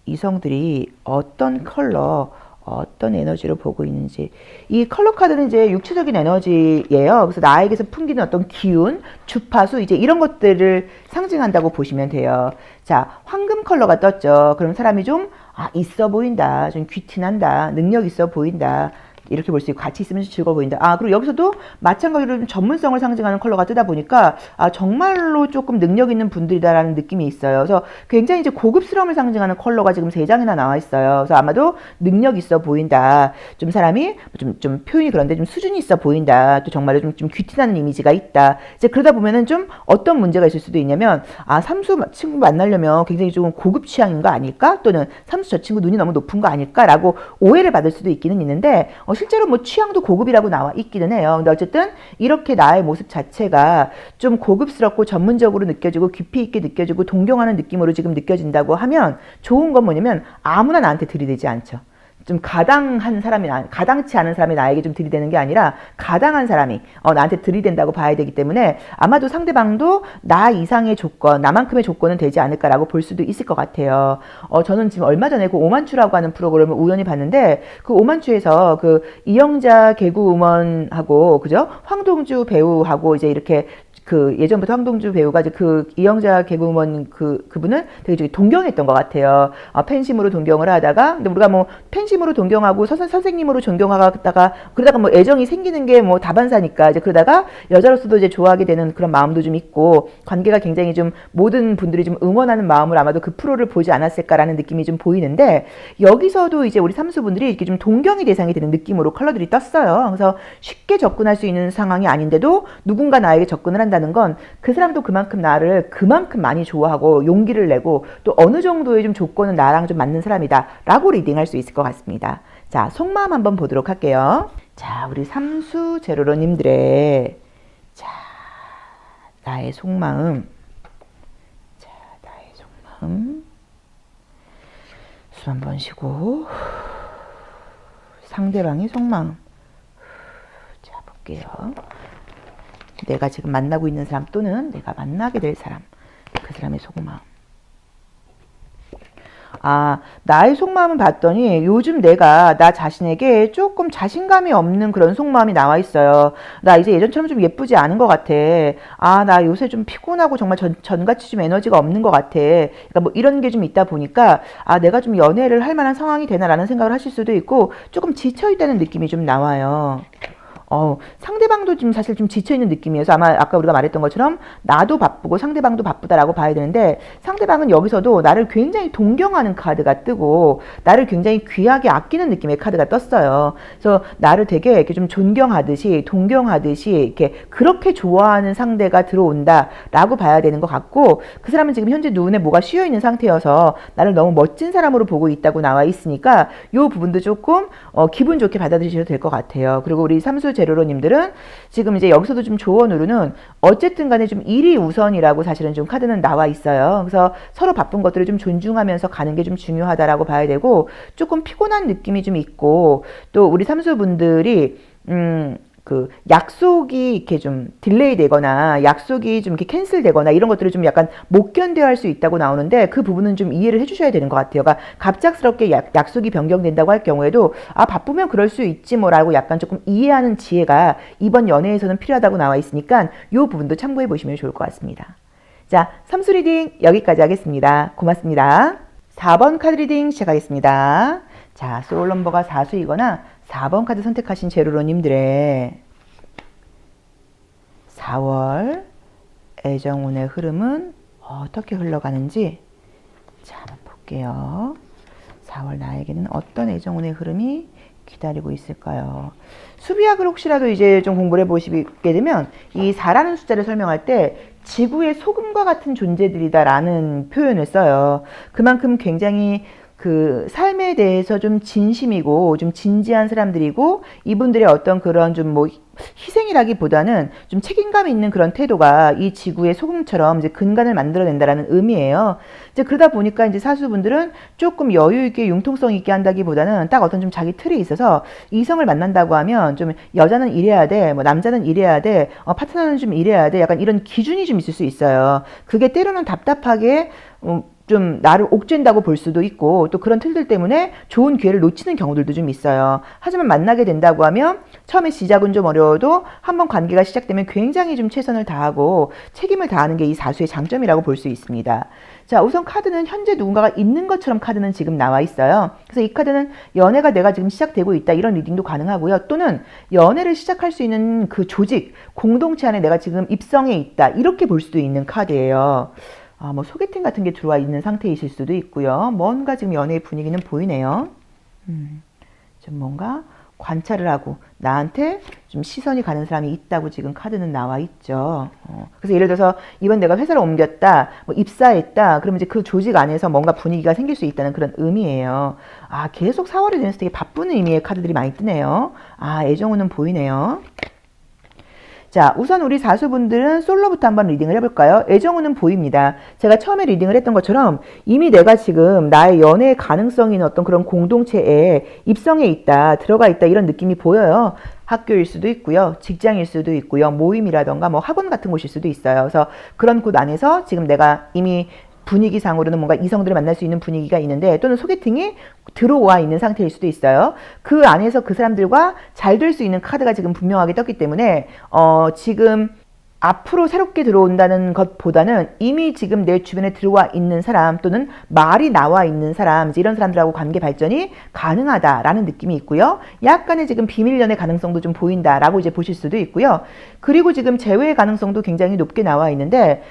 이성들이 어떤 컬러, 어떤 에너지로 보고 있는지. 이 컬러 카드는 이제 육체적인 에너지예요. 그래서 나에게서 풍기는 어떤 기운, 주파수, 이제 이런 것들을 상징한다고 보시면 돼요. 자, 황금 컬러가 떴죠. 그럼 사람이 좀 있어 보인다, 좀 귀티난다, 능력 있어 보인다, 이렇게 볼 수 있고, 같이 있으면 즐거워 보인다. 그리고 여기서도 마찬가지로 좀 전문성을 상징하는 컬러가 뜨다 보니까 정말로 조금 능력 있는 분들이다라는 느낌이 있어요. 그래서 굉장히 이제 고급스러움을 상징하는 컬러가 지금 3장이나 나와 있어요. 그래서 아마도 능력 있어 보인다, 좀 사람이 좀 표현이 그런데 좀 수준이 있어 보인다, 또 정말로 좀 귀티나는 이미지가 있다. 이제 그러다 보면은 좀 어떤 문제가 있을 수도 있냐면, 삼수 친구 만나려면 굉장히 좀 고급 취향인 거 아닐까, 또는 삼수 저 친구 눈이 너무 높은 거 아닐까라고 오해를 받을 수도 있기는 있는데, 실제로 뭐 취향도 고급이라고 나와 있기는 해요. 근데 어쨌든 이렇게 나의 모습 자체가 좀 고급스럽고 전문적으로 느껴지고 깊이 있게 느껴지고 동경하는 느낌으로 지금 느껴진다고 하면, 좋은 건 뭐냐면 아무나 나한테 들이대지 않죠. 좀 가당한 사람이, 가당치 않은 사람이 나에게 좀 들이대는 게 아니라 가당한 사람이 나한테 들이댄다고 봐야 되기 때문에 아마도 상대방도 나 이상의 조건, 나만큼의 조건은 되지 않을까라고 볼 수도 있을 것 같아요. 저는 지금 얼마 전에 그 오만추라고 하는 프로그램을 우연히 봤는데, 그 오만추에서 그 이영자 개그우먼하고, 그죠? 황동주 배우하고 이제 이렇게 그 예전부터 황동주 배우가 이제 그 이영자 개그우먼 그분을 되게 동경했던 것 같아요. 팬심으로 동경을 하다가, 근데 우리가 뭐 팬심으로 동경하고 선생님으로 존경하다가 그러다가 뭐 애정이 생기는 게 뭐 다반사니까, 이제 그러다가 여자로서도 이제 좋아하게 되는 그런 마음도 좀 있고, 관계가 굉장히 좀 모든 분들이 좀 응원하는 마음을 아마도 그 프로를 보지 않았을까라는 느낌이 좀 보이는데, 여기서도 이제 우리 삼수분들이 이렇게 좀 동경의 대상이 되는 느낌으로 컬러들이 떴어요. 그래서 쉽게 접근할 수 있는 상황이 아닌데도 누군가 나에게 접근을 한다는 건 그 사람도 그만큼 나를 그만큼 많이 좋아하고 용기를 내고 또 어느 정도의 좀 조건은 나랑 좀 맞는 사람이다 라고 리딩할 수 있을 것 같습니다. 자, 속마음 한번 보도록 할게요. 자, 우리 삼수 제로로님들의 나의 속마음. 자, 나의 속마음. 숨 한번 쉬고, 상대방의 속마음. 자, 볼게요. 내가 지금 만나고 있는 사람 또는 내가 만나게 될 사람, 그 사람의 속마음. 나의 속마음을 봤더니 요즘 내가 나 자신에게 조금 자신감이 없는 그런 속마음이 나와 있어요. 나 이제 예전처럼 좀 예쁘지 않은 것 같아. 나 요새 좀 피곤하고 정말 전같이 좀 에너지가 없는 것 같아. 그러니까 뭐 이런 게 좀 있다 보니까 내가 좀 연애를 할 만한 상황이 되나라는 생각을 하실 수도 있고, 조금 지쳐있다는 느낌이 좀 나와요. 상대방도 지금 사실 좀 지쳐있는 느낌이어서 아마 아까 우리가 말했던 것처럼 나도 바쁘고 상대방도 바쁘다라고 봐야 되는데, 상대방은 여기서도 나를 굉장히 동경하는 카드가 뜨고 나를 굉장히 귀하게 아끼는 느낌의 카드가 떴어요. 그래서 나를 되게 이렇게 좀 존경하듯이 동경하듯이 이렇게 그렇게 좋아하는 상대가 들어온다라고 봐야 되는 것 같고, 그 사람은 지금 현재 눈에 뭐가 씌어있는 상태여서 나를 너무 멋진 사람으로 보고 있다고 나와 있으니까 이 부분도 조금 기분 좋게 받아들이셔도 될 것 같아요. 그리고 우리 삼수 제로로님들은 지금 이제 여기서도 좀 조언으로는 어쨌든 간에 좀 일이 우선이라고 사실은 좀 카드는 나와 있어요. 그래서 서로 바쁜 것들을 좀 존중하면서 가는 게 좀 중요하다라고 봐야 되고, 조금 피곤한 느낌이 좀 있고, 또 우리 삼수분들이 그 약속이 이렇게 좀 딜레이 되거나 약속이 좀 이렇게 캔슬 되거나 이런 것들을 좀 약간 못 견뎌할 수 있다고 나오는데 그 부분은 좀 이해를 해주셔야 되는 것 같아요. 그러니까 갑작스럽게 약속이 변경된다고 할 경우에도 아 바쁘면 그럴 수 있지 뭐라고 약간 조금 이해하는 지혜가 이번 연애에서는 필요하다고 나와 있으니까 이 부분도 참고해 보시면 좋을 것 같습니다. 자, 삼수 리딩 여기까지 하겠습니다. 고맙습니다. 4번 카드 리딩 시작하겠습니다. 자, 소울 넘버가 4수이거나 4번 카드 선택하신 제로로님들의 4월 애정운의 흐름은 어떻게 흘러가는지 자, 한번 볼게요. 4월 나에게는 어떤 애정운의 흐름이 기다리고 있을까요? 수비학을 혹시라도 이제 좀 공부를 해보시게 되면 이 4라는 숫자를 설명할 때 지구의 소금과 같은 존재들이다라는 표현을 써요. 그만큼 굉장히 그 삶에 대해서 좀 진심이고 좀 진지한 사람들이고 이분들의 어떤 그런 좀 뭐 희생이라기보다는 좀 책임감 있는 그런 태도가 이 지구의 소금처럼 이제 근간을 만들어낸다라는 의미예요. 이제 그러다 보니까 이제 사수분들은 조금 여유 있게 융통성 있게 한다기보다는 딱 어떤 좀 자기 틀이 있어서 이성을 만난다고 하면 좀 여자는 이래야 돼, 뭐 남자는 이래야 돼, 파트너는 좀 이래야 돼, 약간 이런 기준이 좀 있을 수 있어요. 그게 때로는 답답하게 좀 나를 옥죄인다고 볼 수도 있고 또 그런 틀들 때문에 좋은 기회를 놓치는 경우들도 좀 있어요. 하지만 만나게 된다고 하면 처음에 시작은 좀 어려워도 한번 관계가 시작되면 굉장히 좀 최선을 다하고 책임을 다하는 게 이 사수의 장점이라고 볼 수 있습니다. 자, 우선 카드는 현재 누군가가 있는 것처럼 카드는 지금 나와 있어요. 그래서 이 카드는 연애가 내가 지금 시작되고 있다 이런 리딩도 가능하고요. 또는 연애를 시작할 수 있는 그 조직, 공동체 안에 내가 지금 입성해 있다 이렇게 볼 수도 있는 카드예요. 뭐 소개팅 같은 게 들어와 있는 상태이실 수도 있고요. 뭔가 지금 연애의 분위기는 보이네요. 좀 뭔가 관찰을 하고 나한테 좀 시선이 가는 사람이 있다고 지금 카드는 나와 있죠. 그래서 예를 들어서 이번 내가 회사를 옮겼다, 뭐 입사했다, 그러면 이제 그 조직 안에서 뭔가 분위기가 생길 수 있다는 그런 의미예요. 아, 계속 4월이 되면서 되게 바쁜 의미의 카드들이 많이 뜨네요. 아, 애정운은 보이네요. 자, 우선 우리 사수분들은 솔로부터 한번 리딩을 해볼까요? 애정운은 보입니다. 제가 처음에 리딩을 했던 것처럼 이미 내가 지금 나의 연애의 가능성이 있는 어떤 그런 공동체에 입성해 있다, 들어가 있다 이런 느낌이 보여요. 학교일 수도 있고요. 직장일 수도 있고요. 모임이라던가 뭐 학원 같은 곳일 수도 있어요. 그래서 그런 곳 안에서 지금 내가 이미 분위기상으로는 뭔가 이성들을 만날 수 있는 분위기가 있는데 또는 소개팅이 들어와 있는 상태일 수도 있어요. 그 안에서 그 사람들과 잘 될 수 있는 카드가 지금 분명하게 떴기 때문에 지금 앞으로 새롭게 들어온다는 것보다는 이미 지금 내 주변에 들어와 있는 사람 또는 말이 나와 있는 사람 이런 사람들하고 관계 발전이 가능하다라는 느낌이 있고요. 약간의 지금 비밀 연애 가능성도 좀 보인다라고 이제 보실 수도 있고요. 그리고 지금 재회의 가능성도 굉장히 높게 나와 있는데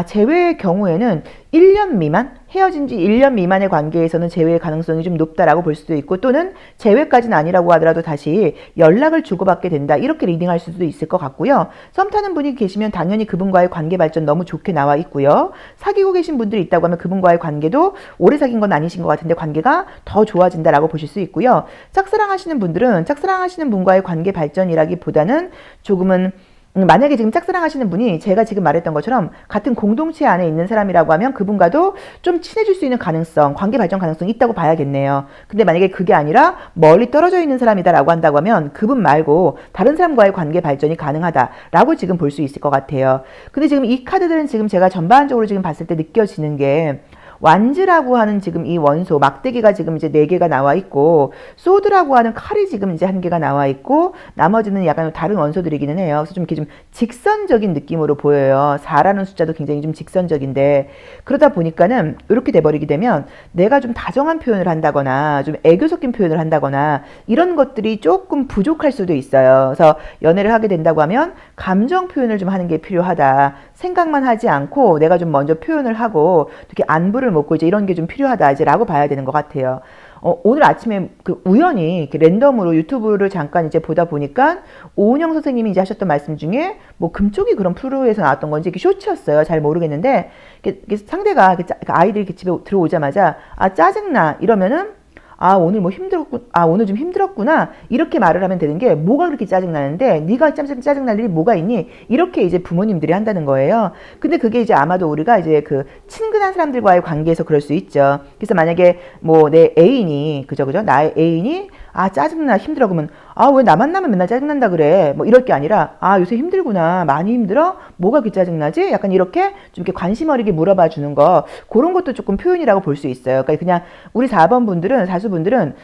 재회의 경우에는 1년 미만 헤어진 지 1년 미만의 관계에서는 재회의 가능성이 좀 높다라고 볼 수도 있고 또는 재회까지는 아니라고 하더라도 다시 연락을 주고받게 된다 이렇게 리딩할 수도 있을 것 같고요. 썸 타는 분이 계시면 당연히 그분과의 관계 발전 너무 좋게 나와 있고요. 사귀고 계신 분들이 있다고 하면 그분과의 관계도 오래 사귄 건 아니신 것 같은데 관계가 더 좋아진다라고 보실 수 있고요. 짝사랑하시는 분들은 짝사랑하시는 분과의 관계 발전이라기보다는 조금은 만약에 지금 짝사랑하시는 분이 제가 지금 말했던 것처럼 같은 공동체 안에 있는 사람이라고 하면 그분과도 좀 친해질 수 있는 가능성, 관계 발전 가능성이 있다고 봐야겠네요. 근데 만약에 그게 아니라 멀리 떨어져 있는 사람이다라고 한다고 하면 그분 말고 다른 사람과의 관계 발전이 가능하다라고 지금 볼 수 있을 것 같아요. 근데 지금 이 카드들은 지금 제가 전반적으로 지금 봤을 때 느껴지는 게 완즈라고 하는 지금 이 원소, 막대기가 지금 이제 4개가 나와 있고, 소드라고 하는 칼이 지금 이제 1개가 나와 있고, 나머지는 약간 다른 원소들이기는 해요. 그래서 좀 이렇게 좀 직선적인 느낌으로 보여요. 4라는 숫자도 굉장히 좀 직선적인데, 그러다 보니까는 이렇게 돼버리게 되면 내가 좀 다정한 표현을 한다거나, 좀 애교 섞인 표현을 한다거나, 이런 것들이 조금 부족할 수도 있어요. 그래서 연애를 하게 된다고 하면 감정 표현을 좀 하는 게 필요하다. 생각만 하지 않고 내가 좀 먼저 표현을 하고, 특히 안부를 먹고 이제 이런 게 좀 필요하다 이제라고 봐야 되는 것 같아요. 오늘 아침에 그 우연히 이렇게 랜덤으로 유튜브를 잠깐 이제 보다 보니까 오은영 선생님이 이제 하셨던 말씀 중에 뭐 금쪽이 그런 프로에서 나왔던 건지 이렇게 쇼츠였어요. 잘 모르겠는데 이렇게 상대가 아이들이 이렇게 집에 들어오자마자 짜증나 이러면은 오늘 뭐 오늘 좀 힘들었구나 이렇게 말을 하면 되는 게 뭐가 그렇게 짜증나는데 네가 짜증날 일이 뭐가 있니 이렇게 이제 부모님들이 한다는 거예요. 근데 그게 이제 아마도 우리가 이제 그 친근한 사람들과의 관계에서 그럴 수 있죠. 그래서 만약에 뭐 내 애인이 그죠 나의 애인이 아, 짜증나, 힘들어. 그러면, 아, 왜 나 만나면 맨날 짜증난다 그래. 뭐 이럴 게 아니라, 아, 요새 힘들구나. 많이 힘들어? 뭐가 그렇게 짜증나지? 약간 이렇게 좀 이렇게 관심 어리게 물어봐 주는 거. 그런 것도 조금 표현이라고 볼 수 있어요. 그러니까 그냥 우리 4번 분들은, 사수분들은,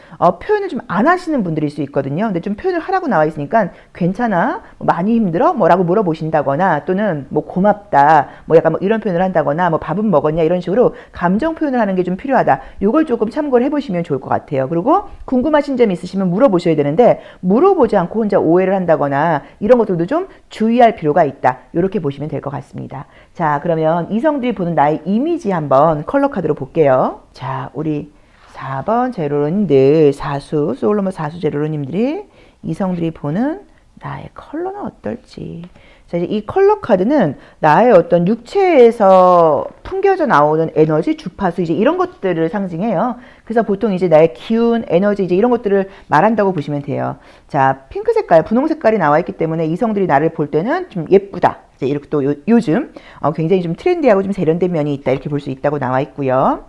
표현을 좀 안 하시는 분들일 수 있거든요. 근데 좀 표현을 하라고 나와 있으니까, 괜찮아? 뭐 많이 힘들어? 뭐라고 물어보신다거나, 또는 뭐 고맙다. 뭐 약간 뭐 이런 표현을 한다거나, 뭐 밥은 먹었냐? 이런 식으로 감정 표현을 하는 게 좀 필요하다. 요걸 조금 참고를 해보시면 좋을 것 같아요. 그리고 궁금하신 점이 있으시면 물어보셔야 되는데, 물어보지 않고 혼자 오해를 한다거나 이런 것들도 좀 주의할 필요가 있다. 이렇게 보시면 될 것 같습니다. 자, 그러면 이성들이 보는 나의 이미지 한번 컬러 카드로 볼게요. 자, 우리 4번 제로로님들, 솔로몬 사수 제로로님들이 이성들이 보는 나의 컬러는 어떨지. 자, 이제 이 컬러 카드는 나의 어떤 육체에서 풍겨져 나오는 에너지, 주파수, 이제 이런 것들을 상징해요. 그래서 보통 이제 나의 기운, 에너지, 이제 이런 것들을 말한다고 보시면 돼요. 자, 핑크 색깔, 분홍 색깔이 나와 있기 때문에 이성들이 나를 볼 때는 좀 예쁘다. 이제 이렇게 또 요즘 굉장히 좀 트렌디하고 좀 세련된 면이 있다. 이렇게 볼 수 있다고 나와 있고요.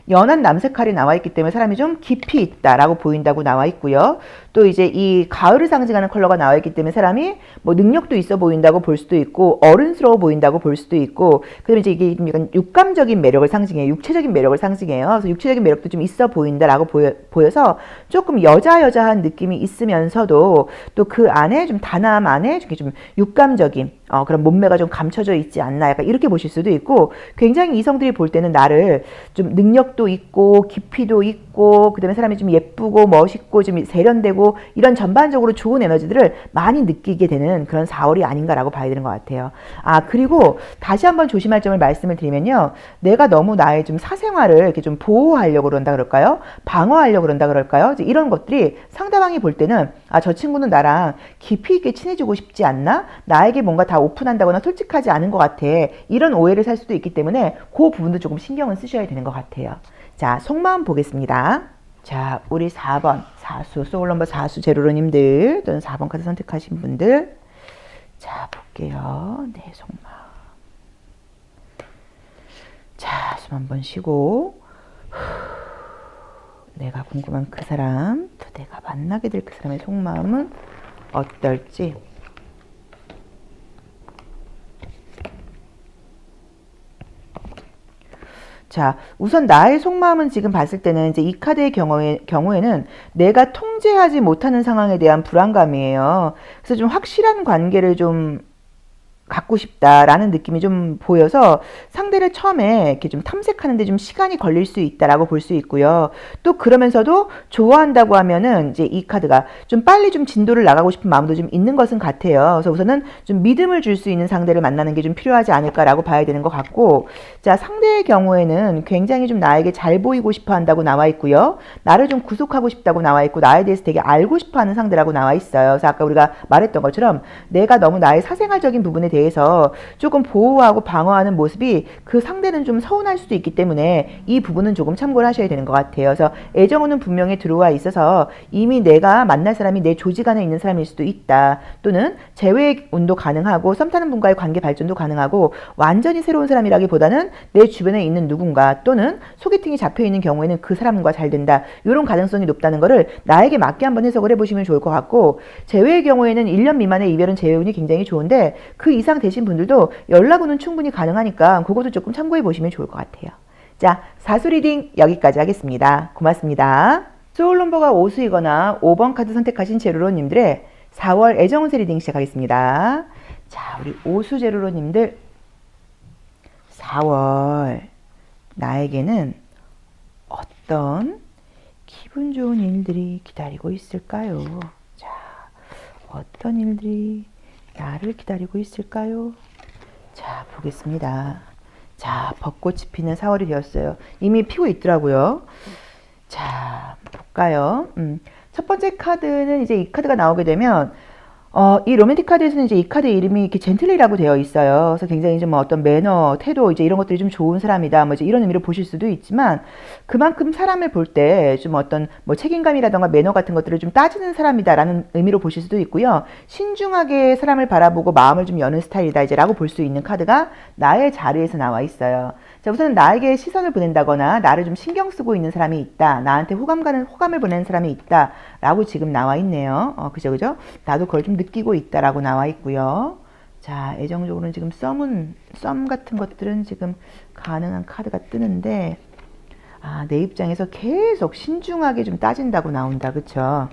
연한 남색깔이 나와 있기 때문에 사람이 좀 깊이 있다라고 보인다고 나와 있고요. 또 이제 이 가을을 상징하는 컬러가 나와 있기 때문에 사람이 뭐 능력도 있어 보인다고 볼 수도 있고 어른스러워 보인다고 볼 수도 있고, 그다음에 이제 이게 약간 육감적인 매력을 상징해요. 육체적인 매력을 상징해요. 그래서 육체적인 매력도 좀 있어 보인다라고 보여서 조금 여자여자한 느낌이 있으면서도 또 그 안에 좀 단아함 안에 좀 육감적인 그런 몸매가 좀 감춰져 있지 않나, 약간 이렇게 보실 수도 있고, 굉장히 이성들이 볼 때는 나를 좀 능력도 있고 깊이도 있고, 그다음에 사람이 좀 예쁘고 멋있고 좀 세련되고 이런 전반적으로 좋은 에너지들을 많이 느끼게 되는 그런 4월이 아닌가라고 봐야 되는 것 같아요. 아, 그리고 다시 한번 조심할 점을 말씀을 드리면요, 내가 너무 나의 좀 사생활을 이렇게 좀 보호하려고 그런다 그럴까요? 방어하려고 그런다 그럴까요? 이런 것들이 상대방이 볼 때는, 아, 저 친구는 나랑 깊이 있게 친해지고 싶지 않나? 나에게 뭔가 다 오픈한다거나 솔직하지 않은 것 같아. 이런 오해를 살 수도 있기 때문에 그 부분도 조금 신경을 쓰셔야 되는 것 같아요. 자, 속마음 보겠습니다. 자, 우리 4번 소울 넘버 4수 제로로님들, 또는 4번 카드 선택하신 분들, 자, 볼게요. 네, 속마음. 자, 숨 한번 쉬고, 내가 궁금한 그 사람, 또 내가 만나게 될 그 사람의 속마음은 어떨지. 자, 우선 나의 속마음은 지금 봤을 때는 이제 이 카드의 경우에는 내가 통제하지 못하는 상황에 대한 불안감이에요. 그래서 좀 확실한 관계를 좀 갖고 싶다라는 느낌이 좀 보여서 상대를 처음에 이렇게 좀 탐색하는데 좀 시간이 걸릴 수 있다라고 볼 수 있고요. 또 그러면서도 좋아한다고 하면은 이제 이 카드가 좀 빨리 좀 진도를 나가고 싶은 마음도 좀 있는 것은 같아요. 그래서 우선은 좀 믿음을 줄 수 있는 상대를 만나는 게 좀 필요하지 않을까라고 봐야 되는 것 같고, 자, 상대의 경우에는 굉장히 좀 나에게 잘 보이고 싶어 한다고 나와 있고요. 나를 좀 구속하고 싶다고 나와 있고, 나에 대해서 되게 알고 싶어 하는 상대라고 나와 있어요. 그래서 아까 우리가 말했던 것처럼 내가 너무 나의 사생활적인 부분에 대해서 조금 보호하고 방어하는 모습이 그 상대는 좀 서운할 수도 있기 때문에 이 부분은 조금 참고를 하셔야 되는 것 같아요. 그래서 애정운은 분명히 들어와 있어서 이미 내가 만날 사람이 내 조직 안에 있는 사람일 수도 있다. 또는 재회 운도 가능하고 썸 타는 분과의 관계 발전도 가능하고, 완전히 새로운 사람이라기보다는 내 주변에 있는 누군가 또는 소개팅이 잡혀있는 경우에는 그 사람과 잘 된다. 이런 가능성이 높다는 거를 나에게 맞게 한번 해석을 해보시면 좋을 것 같고, 재회의 경우에는 1년 미만의 이별은 재회운이 굉장히 좋은데 그 이상 되신 분들도 연락운은 충분히 가능하니까 그것도 조금 참고해 보시면 좋을 것 같아요. 자, 사수 리딩 여기까지 하겠습니다. 고맙습니다. 소울 넘버가 5수이거나 5번 카드 선택하신 제로로님들의 4월 애정운세 리딩 시작하겠습니다. 자, 우리 5수 제로로님들, 4월 나에게는 어떤 기분 좋은 일들이 기다리고 있을까요? 자, 어떤 일들이 나를 기다리고 있을까요? 자, 보겠습니다. 자, 벚꽃이 피는 4월이 되었어요. 이미 피고 있더라고요. 자, 볼까요? 첫 번째 카드는 이제 이 카드가 나오게 되면 이 로맨틱 카드에서는 이제 이 카드 이름이 이렇게 젠틀리라고 되어 있어요. 그래서 굉장히 좀 어떤 매너, 태도, 이제 이런 것들이 좀 좋은 사람이다. 뭐 이제 이런 의미로 보실 수도 있지만, 그만큼 사람을 볼 때 좀 어떤 뭐 책임감이라던가 매너 같은 것들을 좀 따지는 사람이다라는 의미로 보실 수도 있고요. 신중하게 사람을 바라보고 마음을 좀 여는 스타일이다. 이제 라고 볼 수 있는 카드가 나의 자리에서 나와 있어요. 자, 우선 나에게 시선을 보낸다거나 나를 좀 신경 쓰고 있는 사람이 있다. 나한테 호감을 보내는 사람이 있다. 라고 지금 나와 있네요. 그죠? 나도 그걸 좀 느끼고 있다라고 나와 있고요. 자, 애정적으로는 지금 썸 같은 것들은 지금 가능한 카드가 뜨는데, 내 입장에서 계속 신중하게 좀 따진다고 나온다. 그쵸?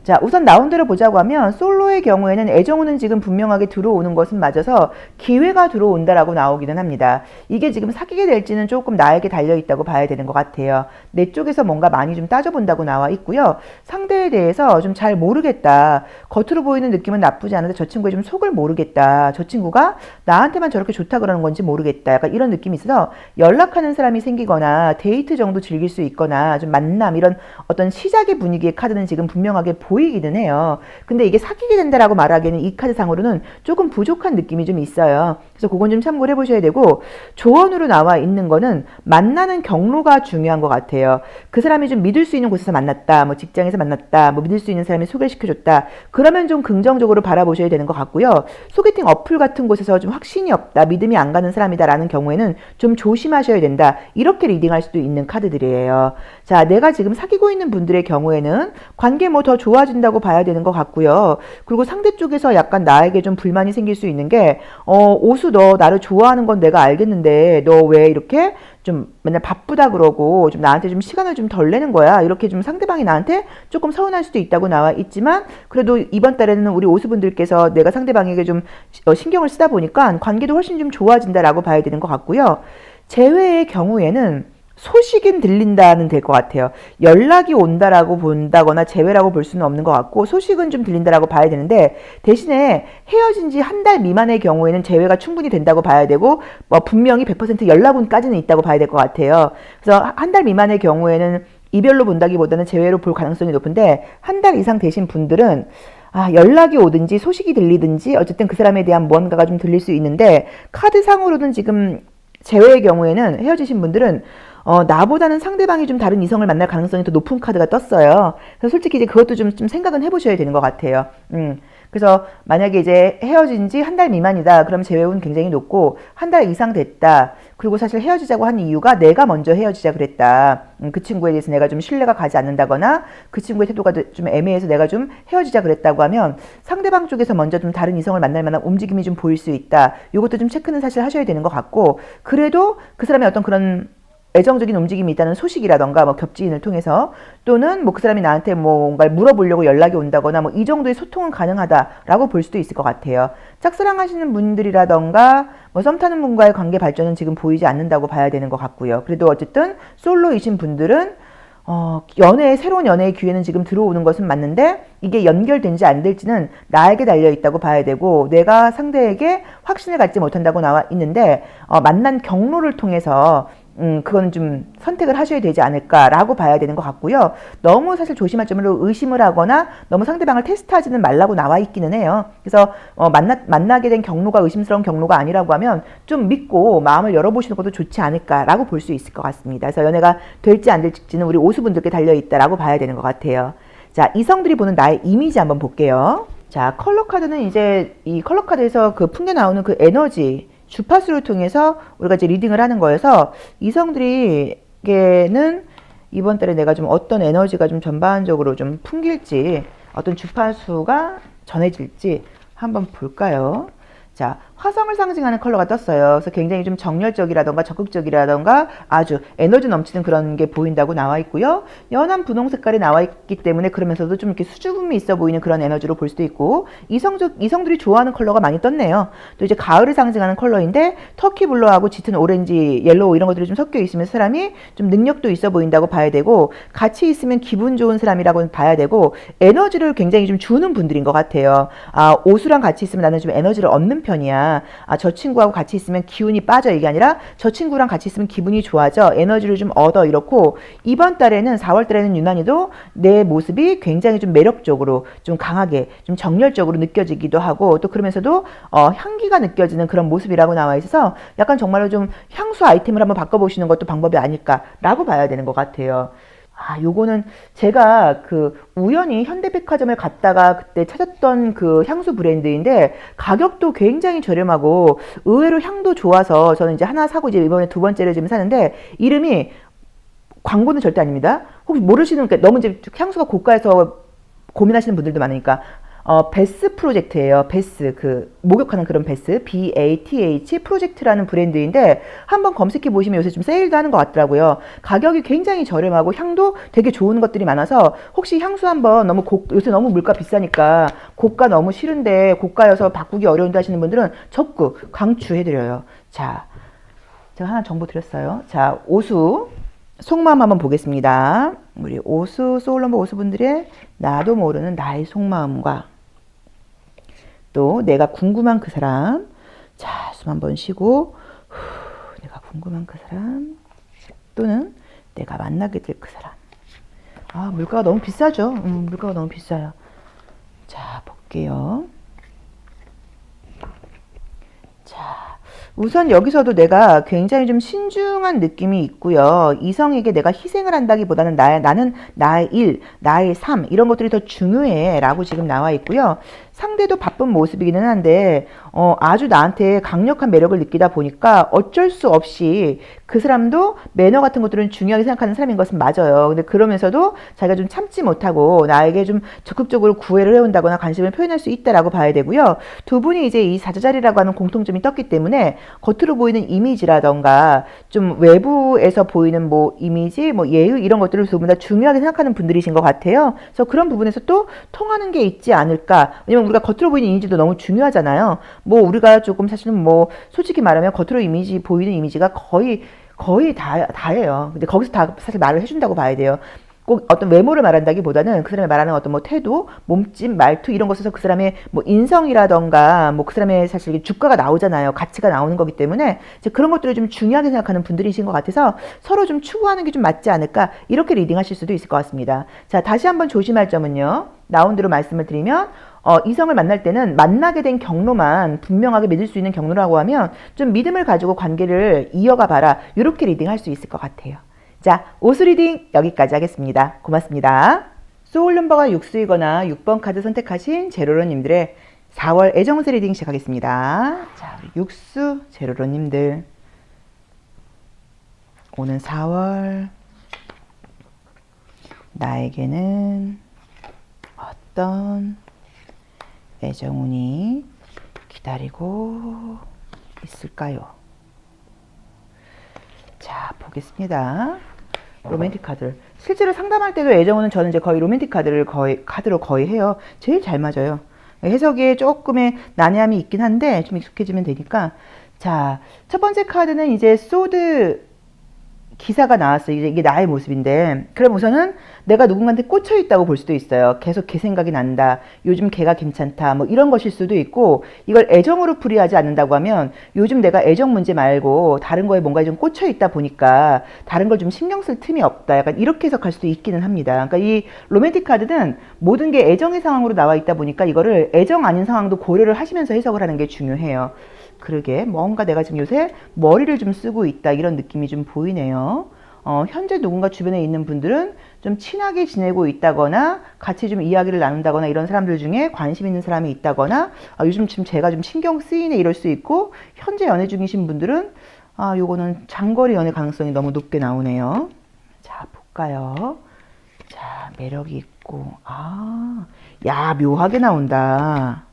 자, 우선 나온 대로 보자고 하면 솔로의 경우에는 애정운은 지금 분명하게 들어오는 것은 맞아서 기회가 들어온다라고 나오기는 합니다. 이게 지금 사귀게 될지는 조금 나에게 달려있다고 봐야 되는 것 같아요. 내 쪽에서 뭔가 많이 좀 따져본다고 나와 있고요. 상대에 대해서 좀 잘 모르겠다. 겉으로 보이는 느낌은 나쁘지 않은데 저 친구의 좀 속을 모르겠다. 저 친구가 나한테만 저렇게 좋다 그러는 건지 모르겠다. 약간 이런 느낌이 있어서 연락하는 사람이 생기거나 데이트 정도 즐길 수 있거나 좀 만남 이런 어떤 시작의 분위기의 카드는 지금 분명하게 보이기는 해요. 근데 이게 사귀게 된다라고 말하기에는 이 카드상으로는 조금 부족한 느낌이 좀 있어요. 그래서 그건 좀 참고를 해보셔야 되고, 조언으로 나와 있는 거는 만나는 경로가 중요한 것 같아요. 그 사람이 좀 믿을 수 있는 곳에서 만났다, 뭐 직장에서 만났다, 뭐 믿을 수 있는 사람이 소개시켜줬다. 그러면 좀 긍정적으로 바라보셔야 되는 것 같고요. 소개팅 어플 같은 곳에서 좀 확신이 없다, 믿음이 안 가는 사람이다라는 경우에는 좀 조심하셔야 된다. 이렇게 리딩할 수도 있는 카드들이에요. 자, 내가 지금 사귀고 있는 분들의 경우에는 관계 뭐 더 좋아진다고 봐야 되는 것 같고요. 그리고 상대 쪽에서 약간 나에게 좀 불만이 생길 수 있는 게, 오수 너 나를 좋아하는 건 내가 알겠는데 너 왜 이렇게 좀 맨날 바쁘다 그러고 좀 나한테 좀 시간을 좀 덜 내는 거야. 이렇게 좀 상대방이 나한테 조금 서운할 수도 있다고 나와 있지만, 그래도 이번 달에는 우리 오수분들께서 내가 상대방에게 좀 신경을 쓰다 보니까 관계도 훨씬 좀 좋아진다라고 봐야 되는 것 같고요. 재회의 경우에는 소식은 들린다는 될 것 같아요. 연락이 온다라고 본다거나 재회라고 볼 수는 없는 것 같고, 소식은 좀 들린다라고 봐야 되는데, 대신에 헤어진 지 한 달 미만의 경우에는 재회가 충분히 된다고 봐야 되고, 분명히 100% 연락운까지는 있다고 봐야 될 것 같아요. 그래서 한 달 미만의 경우에는 이별로 본다기보다는 재회로 볼 가능성이 높은데, 한 달 이상 되신 분들은 연락이 오든지 소식이 들리든지 어쨌든 그 사람에 대한 무언가가 좀 들릴 수 있는데, 카드상으로는 지금 재회의 경우에는 헤어지신 분들은 나보다는 상대방이 좀 다른 이성을 만날 가능성이 더 높은 카드가 떴어요. 그래서 솔직히 이제 그것도 좀 생각은 해보셔야 되는 것 같아요. 그래서 만약에 이제 헤어진 지 한 달 미만이다. 그럼 재회운 굉장히 높고, 한 달 이상 됐다. 그리고 사실 헤어지자고 한 이유가 내가 먼저 헤어지자 그랬다. 그 친구에 대해서 내가 좀 신뢰가 가지 않는다거나 그 친구의 태도가 좀 애매해서 내가 좀 헤어지자 그랬다고 하면 상대방 쪽에서 먼저 좀 다른 이성을 만날 만한 움직임이 좀 보일 수 있다. 이것도 좀 체크는 사실 하셔야 되는 것 같고, 그래도 그 사람의 어떤 그런 애정적인 움직임이 있다는 소식이라던가 뭐 겹지인을 통해서, 또는 뭐 그 사람이 나한테 뭔가를 물어보려고 연락이 온다거나 뭐 이 정도의 소통은 가능하다라고 볼 수도 있을 것 같아요. 짝사랑하시는 분들이라던가 뭐 썸 타는 분과의 관계 발전은 지금 보이지 않는다고 봐야 되는 것 같고요. 그래도 어쨌든 솔로이신 분들은 새로운 연애의 기회는 지금 들어오는 것은 맞는데, 이게 연결된지 안 될지는 나에게 달려있다고 봐야 되고, 내가 상대에게 확신을 갖지 못한다고 나와 있는데, 만난 경로를 통해서 그건 좀 선택을 하셔야 되지 않을까라고 봐야 되는 것 같고요. 너무 사실 조심할 점으로 의심을 하거나 너무 상대방을 테스트하지는 말라고 나와 있기는 해요. 그래서 만나게 된 경로가 의심스러운 경로가 아니라고 하면 좀 믿고 마음을 열어보시는 것도 좋지 않을까라고 볼 수 있을 것 같습니다. 그래서 연애가 될지 안 될지는 우리 오수분들께 달려있다라고 봐야 되는 것 같아요. 자, 이성들이 보는 나의 이미지 한번 볼게요. 자, 컬러 카드는 이제 이 컬러 카드에서 그 풍겨 나오는 그 에너지, 주파수를 통해서 우리가 이제 리딩을 하는 거여서, 이성들에게는 이번 달에 내가 좀 어떤 에너지가 좀 전반적으로 좀 풍길지, 어떤 주파수가 전해질지 한번 볼까요? 자, 화성을 상징하는 컬러가 떴어요. 그래서 굉장히 좀 정열적이라던가 적극적이라던가 아주 에너지 넘치는 그런 게 보인다고 나와 있고요. 연한 분홍 색깔이 나와 있기 때문에 그러면서도 좀 이렇게 수줍음이 있어 보이는 그런 에너지로 볼 수도 있고, 이성들이 좋아하는 컬러가 많이 떴네요. 또 이제 가을을 상징하는 컬러인데 터키 블루하고 짙은 오렌지, 옐로우 이런 것들이 좀 섞여 있으면서 사람이 좀 능력도 있어 보인다고 봐야 되고, 같이 있으면 기분 좋은 사람이라고 봐야 되고, 에너지를 굉장히 좀 주는 분들인 것 같아요. 오수랑 같이 있으면 나는 좀 에너지를 얻는 편이야. 아니라 저 친구하고 같이 있으면 기운이 빠져 이게 아니라 저 친구랑 같이 있으면 기분이 좋아져 에너지를 좀 얻어 이렇고 이번 달에는 4월 달에는 유난히도 내 모습이 굉장히 좀 매력적으로 좀 강하게 좀 정열적으로 느껴지기도 하고 또 그러면서도 향기가 느껴지는 그런 모습이라고 나와 있어서 약간 정말로 좀 향수 아이템을 한번 바꿔보시는 것도 방법이 아닐까라고 봐야 되는 것 같아요. 요거는 제가 우연히 현대백화점을 갔다가 그때 찾았던 그 향수 브랜드인데 가격도 굉장히 저렴하고 의외로 향도 좋아서 저는 이제 하나 사고 이제 이번에 두 번째를 지금 사는데 이름이 광고는 절대 아닙니다. 혹시 모르시는 너무 이제 향수가 고가해서 고민하시는 분들도 많으니까 베스 프로젝트예요. 베스 목욕하는 그런 베스 BATH 프로젝트라는 브랜드인데 한번 검색해 보시면 요새 좀 세일도 하는 것 같더라고요. 가격이 굉장히 저렴하고 향도 되게 좋은 것들이 많아서 혹시 향수 한번 요새 너무 물가 비싸니까 고가 너무 싫은데 고가여서 바꾸기 어려운데 하시는 분들은 적극 강추해드려요. 자, 제가 하나 정보 드렸어요. 자, 오수 속마음 한번 보겠습니다. 우리 오수 소울넘버 오수분들의 나도 모르는 나의 속마음과 또 내가 궁금한 그 사람. 자, 숨 한번 쉬고 내가 궁금한 그 사람 또는 내가 만나게 될 그 사람. 물가가 너무 비싸죠. 물가가 너무 비싸요. 자, 볼게요. 자, 우선 여기서도 내가 굉장히 좀 신중한 느낌이 있고요. 이성에게 내가 희생을 한다기보다는 나는 나의 일, 나의 삶 이런 것들이 더 중요해 라고 지금 나와 있고요. 상대도 바쁜 모습이기는 한데 아주 나한테 강력한 매력을 느끼다 보니까 어쩔 수 없이 그 사람도 매너 같은 것들은 중요하게 생각하는 사람인 것은 맞아요. 근데 그러면서도 자기가 좀 참지 못하고 나에게 좀 적극적으로 구애를 해온다거나 관심을 표현할 수 있다라고 봐야 되고요. 두 분이 이제 이 사자자리라고 하는 공통점이 떴기 때문에 겉으로 보이는 이미지라던가 좀 외부에서 보이는 뭐 이미지, 뭐 예의 이런 것들을 두 분 다 중요하게 생각하는 분들이신 것 같아요. 그래서 그런 부분에서 또 통하는 게 있지 않을까. 왜냐면 우리가 겉으로 보이는 이미지도 너무 중요하잖아요. 뭐 우리가 조금 사실은 뭐 솔직히 말하면 겉으로 보이는 이미지가 거의 다예요. 근데 거기서 다 사실 말을 해준다고 봐야 돼요. 꼭 어떤 외모를 말한다기보다는 그 사람이 말하는 어떤 뭐 태도, 몸짓, 말투 이런 것에서 그 사람의 뭐 인성이라던가 뭐 그 사람의 사실 주가가 나오잖아요. 가치가 나오는 거기 때문에 이제 그런 것들을 좀 중요하게 생각하는 분들이신 것 같아서 서로 좀 추구하는 게 좀 맞지 않을까 이렇게 리딩하실 수도 있을 것 같습니다. 자, 다시 한번 조심할 점은요. 나온 대로 말씀을 드리면 이성을 만날 때는 만나게 된 경로만 분명하게 믿을 수 있는 경로라고 하면 좀 믿음을 가지고 관계를 이어가 봐라. 이렇게 리딩할 수 있을 것 같아요. 자, 오수 리딩 여기까지 하겠습니다. 고맙습니다. 소울 넘버가 6수이거나 6번 카드 선택하신 제로로님들의 4월 애정운세 리딩 시작하겠습니다. 자, 우리 6수 제로로님들 오는 4월 나에게는 어떤 애정운이 기다리고 있을까요? 자, 보겠습니다. 로맨틱 카드. 실제로 상담할 때도 애정운은 저는 이제 거의 로맨틱 카드로 거의 해요. 제일 잘 맞아요. 해석에 조금의 난해함이 있긴 한데 좀 익숙해지면 되니까. 자, 첫 번째 카드는 이제 소드 기사가 나왔어요. 이게 나의 모습인데 그럼 우선은 내가 누군가한테 꽂혀 있다고 볼 수도 있어요. 계속 걔 생각이 난다. 요즘 걔가 괜찮다. 뭐 이런 것일 수도 있고 이걸 애정으로 풀이하지 않는다고 하면 요즘 내가 애정 문제 말고 다른 거에 뭔가 좀 꽂혀 있다 보니까 다른 걸 좀 신경 쓸 틈이 없다. 약간 이렇게 해석할 수도 있기는 합니다. 그러니까 이 로맨틱 카드는 모든 게 애정의 상황으로 나와 있다 보니까 이거를 애정 아닌 상황도 고려를 하시면서 해석을 하는 게 중요해요. 그러게 뭔가 내가 지금 요새 머리를 좀 쓰고 있다 이런 느낌이 좀 보이네요. 현재 누군가 주변에 있는 분들은 좀 친하게 지내고 있다거나 같이 좀 이야기를 나눈다거나 이런 사람들 중에 관심 있는 사람이 있다거나 요즘 지금 제가 좀 신경 쓰이네 이럴 수 있고 현재 연애 중이신 분들은 요거는 장거리 연애 가능성이 너무 높게 나오네요. 자, 볼까요? 자, 매력이 있고 야, 묘하게 나온다.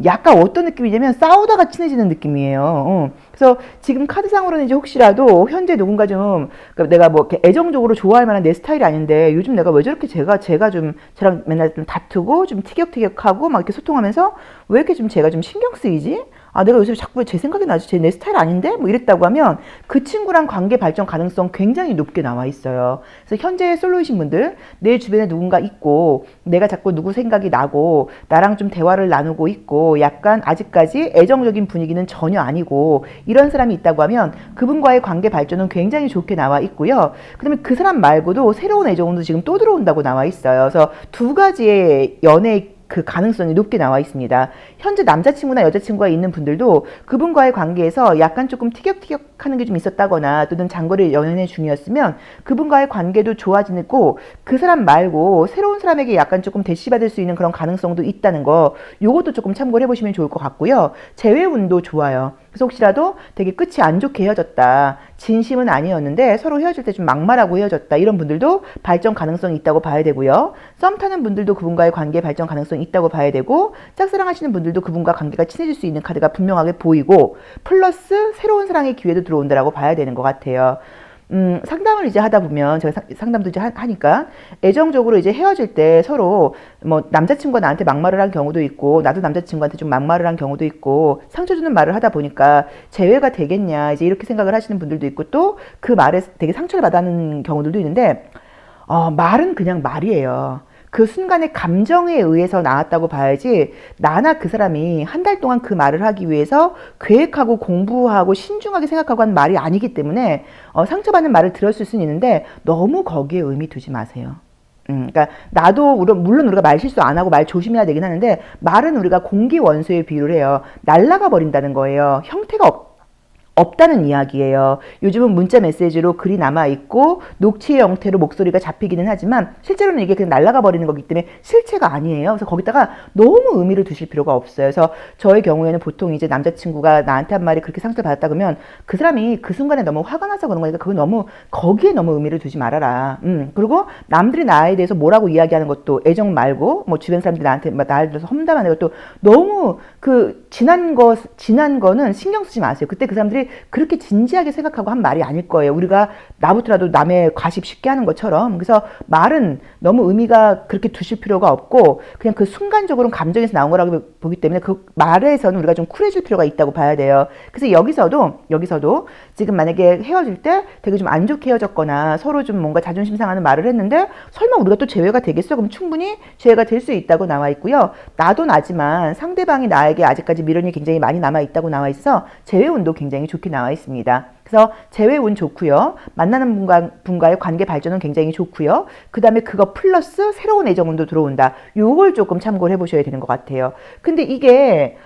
약간 어떤 느낌이냐면 싸우다가 친해지는 느낌이에요. 그래서 지금 카드상으로는 이제 혹시라도 현재 누군가 좀 그러니까 내가 뭐 이렇게 애정적으로 좋아할 만한 내 스타일이 아닌데 요즘 내가 왜 저렇게 제가 좀 저랑 맨날 좀 다투고 좀 티격태격하고 막 이렇게 소통하면서 왜 이렇게 좀 제가 좀 신경 쓰이지? 아, 내가 요새 자꾸 제 생각이 나지? 제 내 스타일 아닌데? 뭐 이랬다고 하면 그 친구랑 관계 발전 가능성 굉장히 높게 나와 있어요. 그래서 현재 솔로이신 분들, 내 주변에 누군가 있고, 내가 자꾸 누구 생각이 나고, 나랑 좀 대화를 나누고 있고, 약간 아직까지 애정적인 분위기는 전혀 아니고, 이런 사람이 있다고 하면 그분과의 관계 발전은 굉장히 좋게 나와 있고요. 그 다음에 그 사람 말고도 새로운 애정도 지금 또 들어온다고 나와 있어요. 그래서 두 가지의 연애 그 가능성이 높게 나와 있습니다. 현재 남자친구나 여자친구가 있는 분들도 그분과의 관계에서 약간 조금 티격태격하는 게 좀 있었다거나 또는 장거리 연애 중이었으면 그분과의 관계도 좋아지고 그 사람 말고 새로운 사람에게 약간 조금 대시받을 수 있는 그런 가능성도 있다는 거 요것도 조금 참고를 해보시면 좋을 것 같고요. 재회운도 좋아요. 그래서 혹시라도 되게 끝이 안 좋게 헤어졌다. 진심은 아니었는데 서로 헤어질 때 좀 막말하고 헤어졌다. 이런 분들도 발전 가능성이 있다고 봐야 되고요. 썸 타는 분들도 그분과의 관계 발전 가능성이 있다고 봐야 되고 짝사랑하시는 분들도 그분과 관계가 친해질 수 있는 카드가 분명하게 보이고 플러스 새로운 사랑의 기회도 들어온다라고 봐야 되는 것 같아요. 상담을 이제 하다 보면 제가 상담도 이제 하니까 애정적으로 이제 헤어질 때 서로 뭐 남자친구가 나한테 막말을 한 경우도 있고 나도 남자친구한테 좀 막말을 한 경우도 있고 상처 주는 말을 하다 보니까 재회가 되겠냐 이제 이렇게 생각을 하시는 분들도 있고 또 그 말에 되게 상처를 받는 경우들도 있는데 말은 그냥 말이에요. 그 순간의 감정에 의해서 나왔다고 봐야지 나나 그 사람이 한 달 동안 그 말을 하기 위해서 계획하고 공부하고 신중하게 생각하고 한 말이 아니기 때문에 상처받는 말을 들었을 수는 있는데 너무 거기에 의미 두지 마세요. 그러니까 나도 물론 우리가 말 실수 안 하고 말 조심해야 되긴 하는데 말은 우리가 공기 원소에 비유를 해요. 날아가 버린다는 거예요. 형태가 없다는 이야기예요. 요즘은 문자 메시지로 글이 남아있고 녹취의 형태로 목소리가 잡히기는 하지만 실제로는 이게 그냥 날아가 버리는 거기 때문에 실체가 아니에요. 그래서 거기다가 너무 의미를 두실 필요가 없어요. 그래서 저의 경우에는 보통 이제 남자친구가 나한테 한 말이 그렇게 상처를 받았다 그러면 그 사람이 그 순간에 너무 화가 나서 그런 거니까 그거 너무 거기에 너무 의미를 두지 말아라. 그리고 남들이 나에 대해서 뭐라고 이야기하는 것도 애정 말고 뭐 주변 사람들이 나한테 나를 들어서 험담하는 것도 너무 그 지난 거는 신경 쓰지 마세요. 그때 그 사람들이 그렇게 진지하게 생각하고 한 말이 아닐 거예요. 우리가 나부터라도 남의 과십 쉽게 하는 것처럼. 그래서 말은 너무 의미가 그렇게 두실 필요가 없고 그냥 그 순간적으로 감정에서 나온 거라고 보기 때문에 그 말에서는 우리가 좀 쿨해질 필요가 있다고 봐야 돼요. 그래서 여기서도 지금 만약에 헤어질 때 되게 좀 안 좋게 헤어졌거나 서로 좀 뭔가 자존심 상하는 말을 했는데 설마 우리가 또 재회가 되겠어? 그럼 충분히 재회가 될 수 있다고 나와 있고요. 나도 나지만 상대방이 나에게 아직까지 미련이 굉장히 많이 남아 있다고 나와 있어 재회운도 굉장히 좋게 나와 있습니다. 그래서 재회운 좋고요. 만나는 분과의 관계 발전은 굉장히 좋고요. 그 다음에 그거 플러스 새로운 애정운도 들어온다. 요걸 조금 참고를 해보셔야 되는 것 같아요. 근데 이게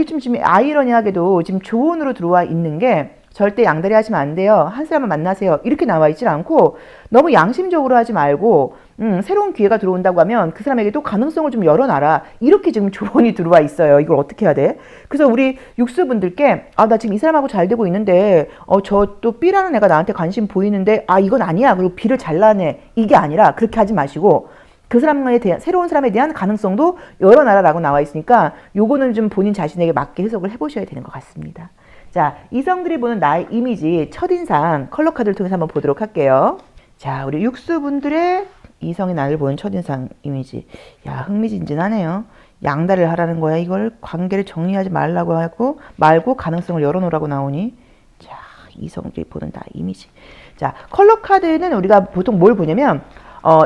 좀 지금 아이러니하게도 지금 조언으로 들어와 있는 게 절대 양다리 하시면 안 돼요. 한 사람을 만나세요. 이렇게 나와 있질 않고 너무 양심적으로 하지 말고 새로운 기회가 들어온다고 하면 그 사람에게도 가능성을 좀 열어놔라. 이렇게 지금 조언이 들어와 있어요. 이걸 어떻게 해야 돼? 그래서 우리 육수분들께 나 지금 이 사람하고 잘 되고 있는데 저 또 B라는 애가 나한테 관심 보이는데 이건 아니야. 그리고 B를 잘라내. 이게 아니라 그렇게 하지 마시고 그 사람에 대한 새로운 사람에 대한 가능성도 열어놔라라고 나와 있으니까 요거는 좀 본인 자신에게 맞게 해석을 해보셔야 되는 것 같습니다. 자, 이성들이 보는 나의 이미지, 첫인상 컬러 카드를 통해서 한번 보도록 할게요. 자, 우리 육수분들의 이성이 나를 보는 첫인상 이미지. 야, 흥미진진하네요. 양다리를 하라는 거야. 이걸 관계를 정리하지 말고 가능성을 열어놓으라고 나오니. 자, 이성들이 보는 나의 이미지. 자, 컬러 카드는 우리가 보통 뭘 보냐면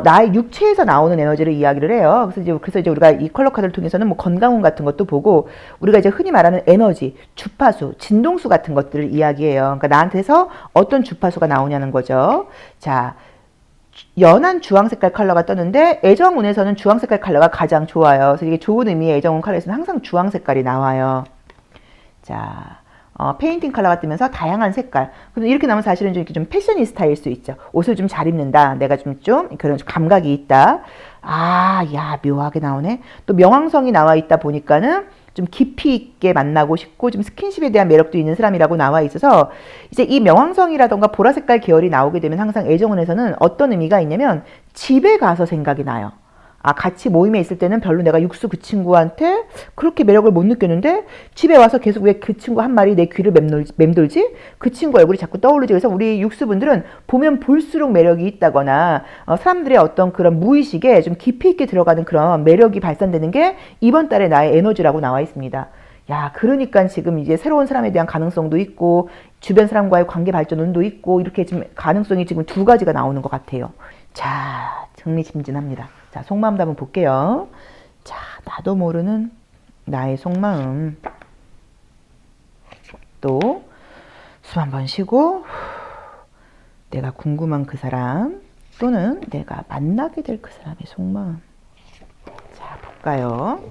나의 육체에서 나오는 에너지를 이야기를 해요. 그래서 이제 우리가 이 컬러 카드를 통해서는 뭐 건강운 같은 것도 보고 우리가 이제 흔히 말하는 에너지, 주파수, 진동수 같은 것들을 이야기해요. 그러니까 나한테서 어떤 주파수가 나오냐는 거죠. 자, 연한 주황 색깔 컬러가 떴는데 애정운에서는 주황 색깔 컬러가 가장 좋아요. 그래서 이게 좋은 의미의 애정운 컬러에서는 항상 주황 색깔이 나와요. 자. 페인팅 컬러가 뜨면서 다양한 색깔. 근데 이렇게 나오면 사실은 좀 이렇게 좀 패셔니스타일 수 있죠. 옷을 좀 잘 입는다. 내가 좀 그런 감각이 있다. 야, 묘하게 나오네. 또 명왕성이 나와 있다 보니까는 좀 깊이 있게 만나고 싶고 좀 스킨십에 대한 매력도 있는 사람이라고 나와 있어서 이제 이 명왕성이라던가 보라색깔 계열이 나오게 되면 항상 애정운에서는 어떤 의미가 있냐면 집에 가서 생각이 나요. 같이 모임에 있을 때는 별로 내가 육수 그 친구한테 그렇게 매력을 못 느꼈는데 집에 와서 계속 왜 그 친구 한 말이 내 귀를 맴돌지? 그 친구 얼굴이 자꾸 떠오르지. 그래서 우리 육수분들은 보면 볼수록 매력이 있다거나 사람들의 어떤 그런 무의식에 좀 깊이 있게 들어가는 그런 매력이 발산되는 게 이번 달에 나의 에너지라고 나와 있습니다. 야, 그러니까 지금 이제 새로운 사람에 대한 가능성도 있고 주변 사람과의 관계 발전운도 있고 이렇게 지금 가능성이 지금 두 가지가 나오는 것 같아요. 자, 흥미진진합니다. 자, 속마음도 한번 볼게요. 자, 나도 모르는 나의 속마음. 또 숨 한번 쉬고 내가 궁금한 그 사람 또는 내가 만나게 될 그 사람의 속마음. 자, 볼까요?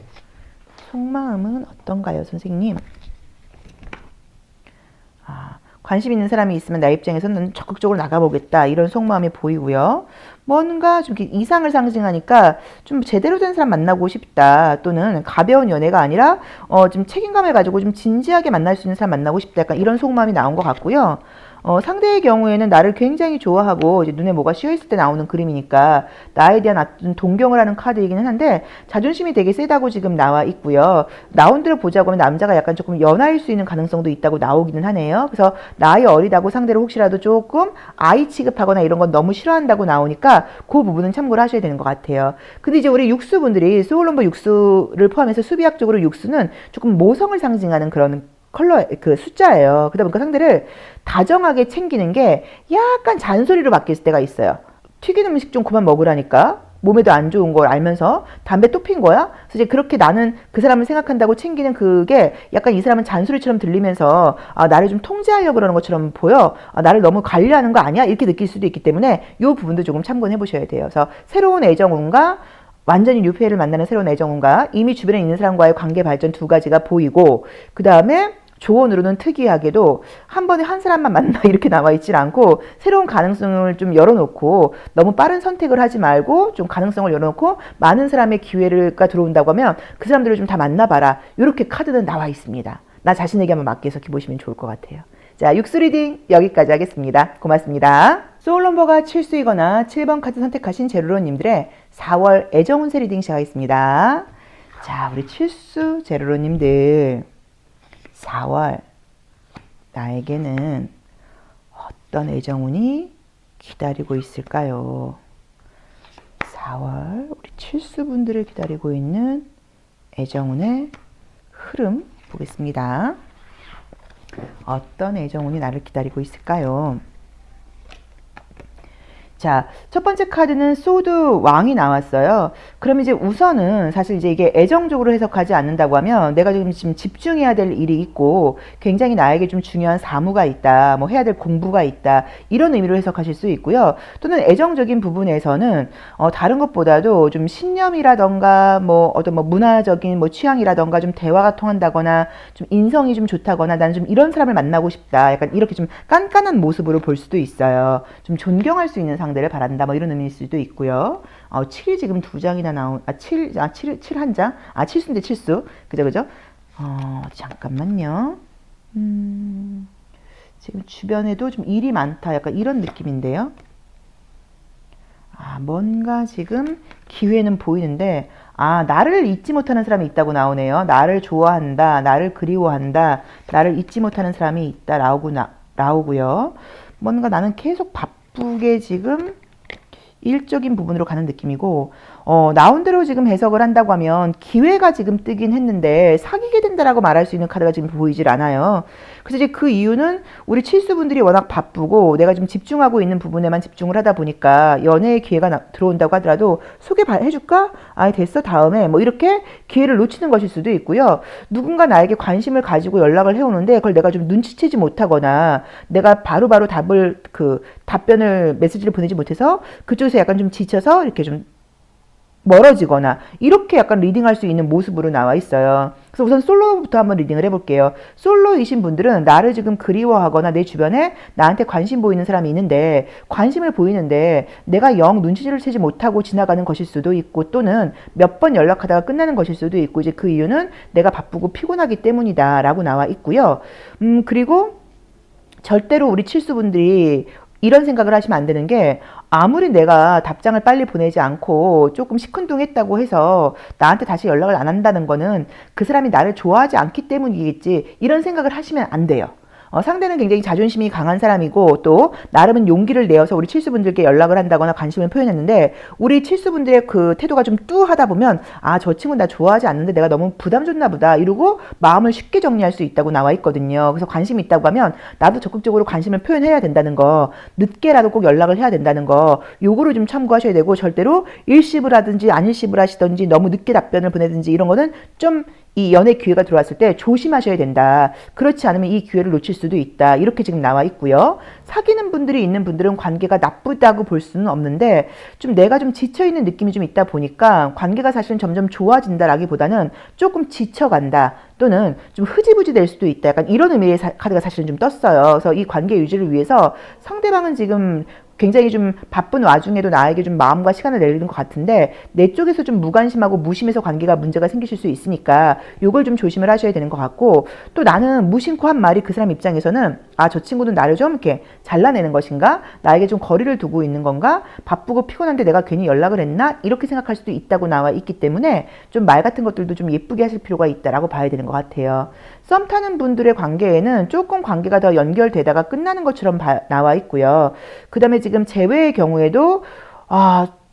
속마음은 어떤가요, 선생님? 관심 있는 사람이 있으면 나 입장에서는 적극적으로 나가보겠다 이런 속마음이 보이고요. 뭔가 좀 이상을 상징하니까 좀 제대로 된 사람 만나고 싶다 또는 가벼운 연애가 아니라 좀 책임감을 가지고 좀 진지하게 만날 수 있는 사람 만나고 싶다 약간 이런 속마음이 나온 것 같고요. 상대의 경우에는 나를 굉장히 좋아하고 이제 눈에 뭐가 씌어있을 때 나오는 그림이니까 나에 대한 어떤 동경을 하는 카드이기는 한데 자존심이 되게 세다고 지금 나와 있고요. 나온 대로 보자고 하면 남자가 약간 조금 연하일 수 있는 가능성도 있다고 나오기는 하네요. 그래서 나이 어리다고 상대를 혹시라도 조금 아이 취급하거나 이런 건 너무 싫어한다고 나오니까 그 부분은 참고를 하셔야 되는 것 같아요. 근데 이제 우리 육수분들이 소울넘버 육수를 포함해서 수비학적으로 육수는 조금 모성을 상징하는 그런 컬러 그 숫자예요. 그러다 보니까 상대를 다정하게 챙기는 게 약간 잔소리로 바뀔 때가 있어요. 튀긴 음식 좀 그만 먹으라니까. 몸에도 안 좋은 걸 알면서 담배 또 핀 거야? 그래서 이제 그렇게 나는 그 사람을 생각한다고 챙기는 그게 약간 이 사람은 잔소리처럼 들리면서 나를 좀 통제하려고 그러는 것처럼 보여. 나를 너무 관리하는 거 아니야? 이렇게 느낄 수도 있기 때문에 이 부분도 조금 참고해 보셔야 돼요. 그래서 새로운 애정운과 완전히 뉴페이를 만나는 새로운 애정운과 이미 주변에 있는 사람과의 관계 발전 두 가지가 보이고 그 다음에 조언으로는 특이하게도 한 번에 한 사람만 만나 이렇게 나와 있질 않고 새로운 가능성을 좀 열어놓고 너무 빠른 선택을 하지 말고 좀 가능성을 열어놓고 많은 사람의 기회가 들어온다고 하면 그 사람들을 좀 다 만나봐라. 이렇게 카드는 나와 있습니다. 나 자신에게 한번 맡겨서 보시면 좋을 것 같아요. 자, 육수 리딩 여기까지 하겠습니다. 고맙습니다. 소울넘버가 7수이거나 7번 카드 선택하신 제로로님들의 4월 애정운세 리딩 시작하겠습니다. 자, 우리 7수 제로로님들 4월 나에게는 어떤 애정운이 기다리고 있을까요? 4월 우리 7수분들을 기다리고 있는 애정운의 흐름 보겠습니다. 어떤 애정운이 나를 기다리고 있을까요? 자, 첫 번째 카드는 소드 왕이 나왔어요. 그럼 이제 우선은 사실 이제 이게 애정적으로 해석하지 않는다고 하면 내가 지금 집중해야 될 일이 있고 굉장히 나에게 좀 중요한 사무가 있다, 뭐 해야 될 공부가 있다 이런 의미로 해석하실 수 있고요. 또는 애정적인 부분에서는 다른 것보다도 좀 신념이라던가 뭐 어떤 뭐 문화적인 뭐 취향이라던가 좀 대화가 통한다거나 좀 인성이 좀 좋다거나 나는 좀 이런 사람을 만나고 싶다. 약간 이렇게 좀 깐깐한 모습으로 볼 수도 있어요. 좀 존경할 수 있는 상대를 바란다. 뭐 이런 의미일 수도 있고요. 7이 지금 두 장이나 나온, 7 한 장? 7수인데 7수. 그죠? 잠깐만요. 지금 주변에도 좀 일이 많다. 약간 이런 느낌인데요. 뭔가 지금 기회는 보이는데, 나를 잊지 못하는 사람이 있다고 나오네요. 나를 좋아한다. 나를 그리워한다. 나를 잊지 못하는 사람이 있다. 나오고요. 뭔가 나는 계속 바쁘게 지금 일적인 부분으로 가는 느낌이고 나온 대로 지금 해석을 한다고 하면 기회가 지금 뜨긴 했는데 사귀게 된다라고 말할 수 있는 카드가 지금 보이질 않아요. 그래서 이제 그 이유는 우리 칠수분들이 워낙 바쁘고 내가 좀 집중하고 있는 부분에만 집중을 하다 보니까 연애의 기회가 들어온다고 하더라도 소개해줄까? 됐어 다음에 뭐 이렇게 기회를 놓치는 것일 수도 있고요. 누군가 나에게 관심을 가지고 연락을 해오는데 그걸 내가 좀 눈치채지 못하거나 내가 바로바로 답변을 메시지를 보내지 못해서 그쪽에서 약간 좀 지쳐서 이렇게 좀 멀어지거나 이렇게 약간 리딩할 수 있는 모습으로 나와 있어요. 그래서 우선 솔로부터 한번 리딩을 해볼게요. 솔로이신 분들은 나를 지금 그리워하거나 내 주변에 나한테 관심 보이는 사람이 있는데 관심을 보이는데 내가 영 눈치를 채지 못하고 지나가는 것일 수도 있고 또는 몇 번 연락하다가 끝나는 것일 수도 있고 이제 그 이유는 내가 바쁘고 피곤하기 때문이다 라고 나와 있고요. 그리고 절대로 우리 칠수분들이 이런 생각을 하시면 안 되는 게 아무리 내가 답장을 빨리 보내지 않고 조금 시큰둥했다고 해서 나한테 다시 연락을 안 한다는 거는 그 사람이 나를 좋아하지 않기 때문이겠지, 이런 생각을 하시면 안 돼요. 상대는 굉장히 자존심이 강한 사람이고 또 나름은 용기를 내어서 우리 칠수분들께 연락을 한다거나 관심을 표현했는데, 우리 칠수분들의 그 태도가 좀 뚜하다 보면 아, 저 친구 나 좋아하지 않는데 내가 너무 부담 줬나 보다 이러고 마음을 쉽게 정리할 수 있다고 나와 있거든요. 그래서 관심이 있다고 하면 나도 적극적으로 관심을 표현해야 된다는 거, 늦게라도 꼭 연락을 해야 된다는 거, 요거를 좀 참고하셔야 되고, 절대로 일십을 하든지 안일십을 하시든지 너무 늦게 답변을 보내든지 이런 거는 좀 이 연애 기회가 들어왔을 때 조심하셔야 된다. 그렇지 않으면 이 기회를 놓칠 수도 있다. 이렇게 지금 나와 있고요. 사귀는 분들이 있는 분들은 관계가 나쁘다고 볼 수는 없는데, 좀 내가 좀 지쳐있는 느낌이 좀 있다 보니까 관계가 사실은 점점 좋아진다라기보다는 조금 지쳐간다, 또는 좀 흐지부지 될 수도 있다. 약간 이런 의미의 카드가 사실은 좀 떴어요. 그래서 이 관계 유지를 위해서 상대방은 지금 굉장히 좀 바쁜 와중에도 나에게 좀 마음과 시간을 내리는 것 같은데, 내 쪽에서 좀 무관심하고 무심해서 관계가 문제가 생기실 수 있으니까 요걸 좀 조심을 하셔야 되는 것 같고, 또 나는 무심코 한 말이 그 사람 입장에서는 아, 저 친구는 나를 좀 이렇게 잘라내는 것인가? 나에게 좀 거리를 두고 있는 건가? 바쁘고 피곤한데 내가 괜히 연락을 했나? 이렇게 생각할 수도 있다고 나와 있기 때문에 좀 말 같은 것들도 좀 예쁘게 하실 필요가 있다라고 봐야 되는 것 같아요. 썸 타는 분들의 관계에는 조금 관계가 더 연결되다가 끝나는 것처럼 나와 있고요. 그 다음에 지금 재회의 경우에도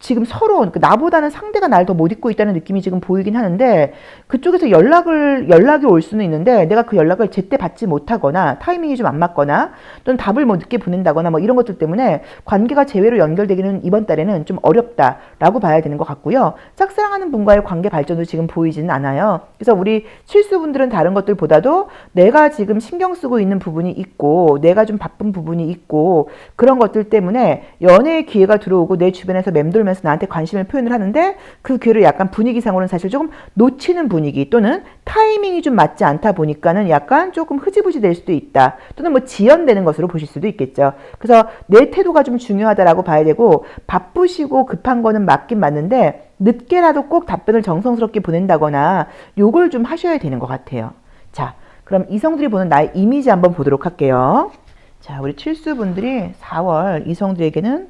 지금 서로 나보다는 상대가 날 더 못 잊고 있다는 느낌이 지금 보이긴 하는데, 그쪽에서 연락이 올 수는 있는데 내가 그 연락을 제때 받지 못하거나 타이밍이 좀 안 맞거나 또는 답을 뭐 늦게 보낸다거나 뭐 이런 것들 때문에 관계가 재회로 연결되기는 이번 달에는 좀 어렵다라고 봐야 되는 것 같고요. 짝사랑하는 분과의 관계 발전도 지금 보이지는 않아요. 그래서 우리 칠수분들은 다른 것들보다도 내가 지금 신경 쓰고 있는 부분이 있고 내가 좀 바쁜 부분이 있고 그런 것들 때문에 연애의 기회가 들어오고 내 주변에서 맴돌면서 나한테 관심을 표현을 하는데, 그 기회를 약간 분위기상으로는 사실 조금 놓치는 분위기, 또는 타이밍이 좀 맞지 않다 보니까는 약간 조금 흐지부지 될 수도 있다, 또는 뭐 지연되는 것으로 보실 수도 있겠죠. 그래서 내 태도가 좀 중요하다라고 봐야 되고, 바쁘시고 급한 거는 맞긴 맞는데 늦게라도 꼭 답변을 정성스럽게 보낸다거나 요걸 좀 하셔야 되는 것 같아요. 자, 그럼 이성들이 보는 나의 이미지 한번 보도록 할게요. 자, 우리 칠수분들이 4월 이성들에게는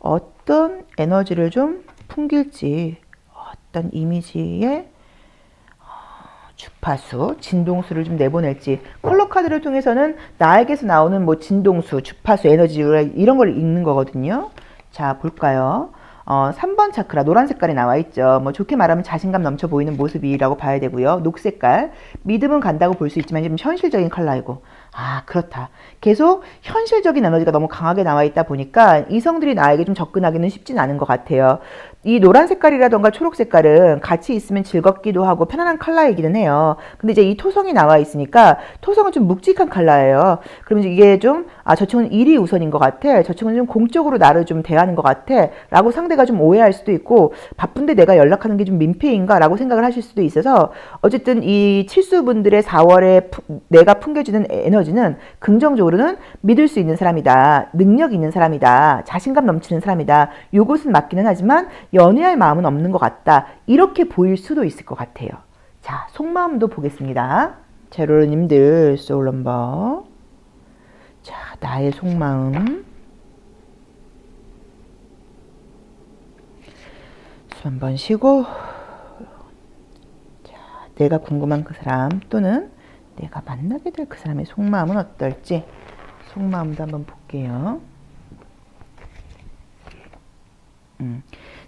어떤 에너지를 좀 풍길지, 어떤 이미지의 주파수, 진동수를 좀 내보낼지, 컬러 카드를 통해서는 나에게서 나오는 뭐 진동수, 주파수, 에너지 이런 걸 읽는 거거든요. 자, 볼까요? 3번 차크라 노란 색깔이 나와 있죠. 뭐 좋게 말하면 자신감 넘쳐 보이는 모습이라고 봐야 되고요. 녹색깔, 믿음은 간다고 볼 수 있지만 좀 현실적인 컬러이고, 아, 그렇다. 계속 현실적인 에너지가 너무 강하게 나와 있다 보니까 이성들이 나에게 좀 접근하기는 쉽진 않은 것 같아요. 이 노란 색깔이라던가 초록 색깔은 같이 있으면 즐겁기도 하고 편안한 컬러이기는 해요. 근데 이제 이 토성이 나와 있으니까 토성은 좀 묵직한 컬러예요. 그러면 이게 좀, 저 친구는 일이 우선인 것 같아, 저 친구는 좀 공적으로 나를 좀 대하는 것 같아 라고 상대가 좀 오해할 수도 있고, 바쁜데 내가 연락하는 게 좀 민폐인가 라고 생각을 하실 수도 있어서, 어쨌든 이 칠수분들의 4월에 내가 풍겨지는 에너지는 긍정적으로는 믿을 수 있는 사람이다, 능력 있는 사람이다, 자신감 넘치는 사람이다, 요것은 맞기는 하지만 연애할 마음은 없는 것 같다, 이렇게 보일 수도 있을 것 같아요. 자, 속마음도 보겠습니다. 제로님들 소울 넘버. 자, 나의 속마음. 숨 한 번 쉬고, 자, 내가 궁금한 그 사람 또는 내가 만나게 될 그 사람의 속마음은 어떨지 속마음도 한번 볼게요.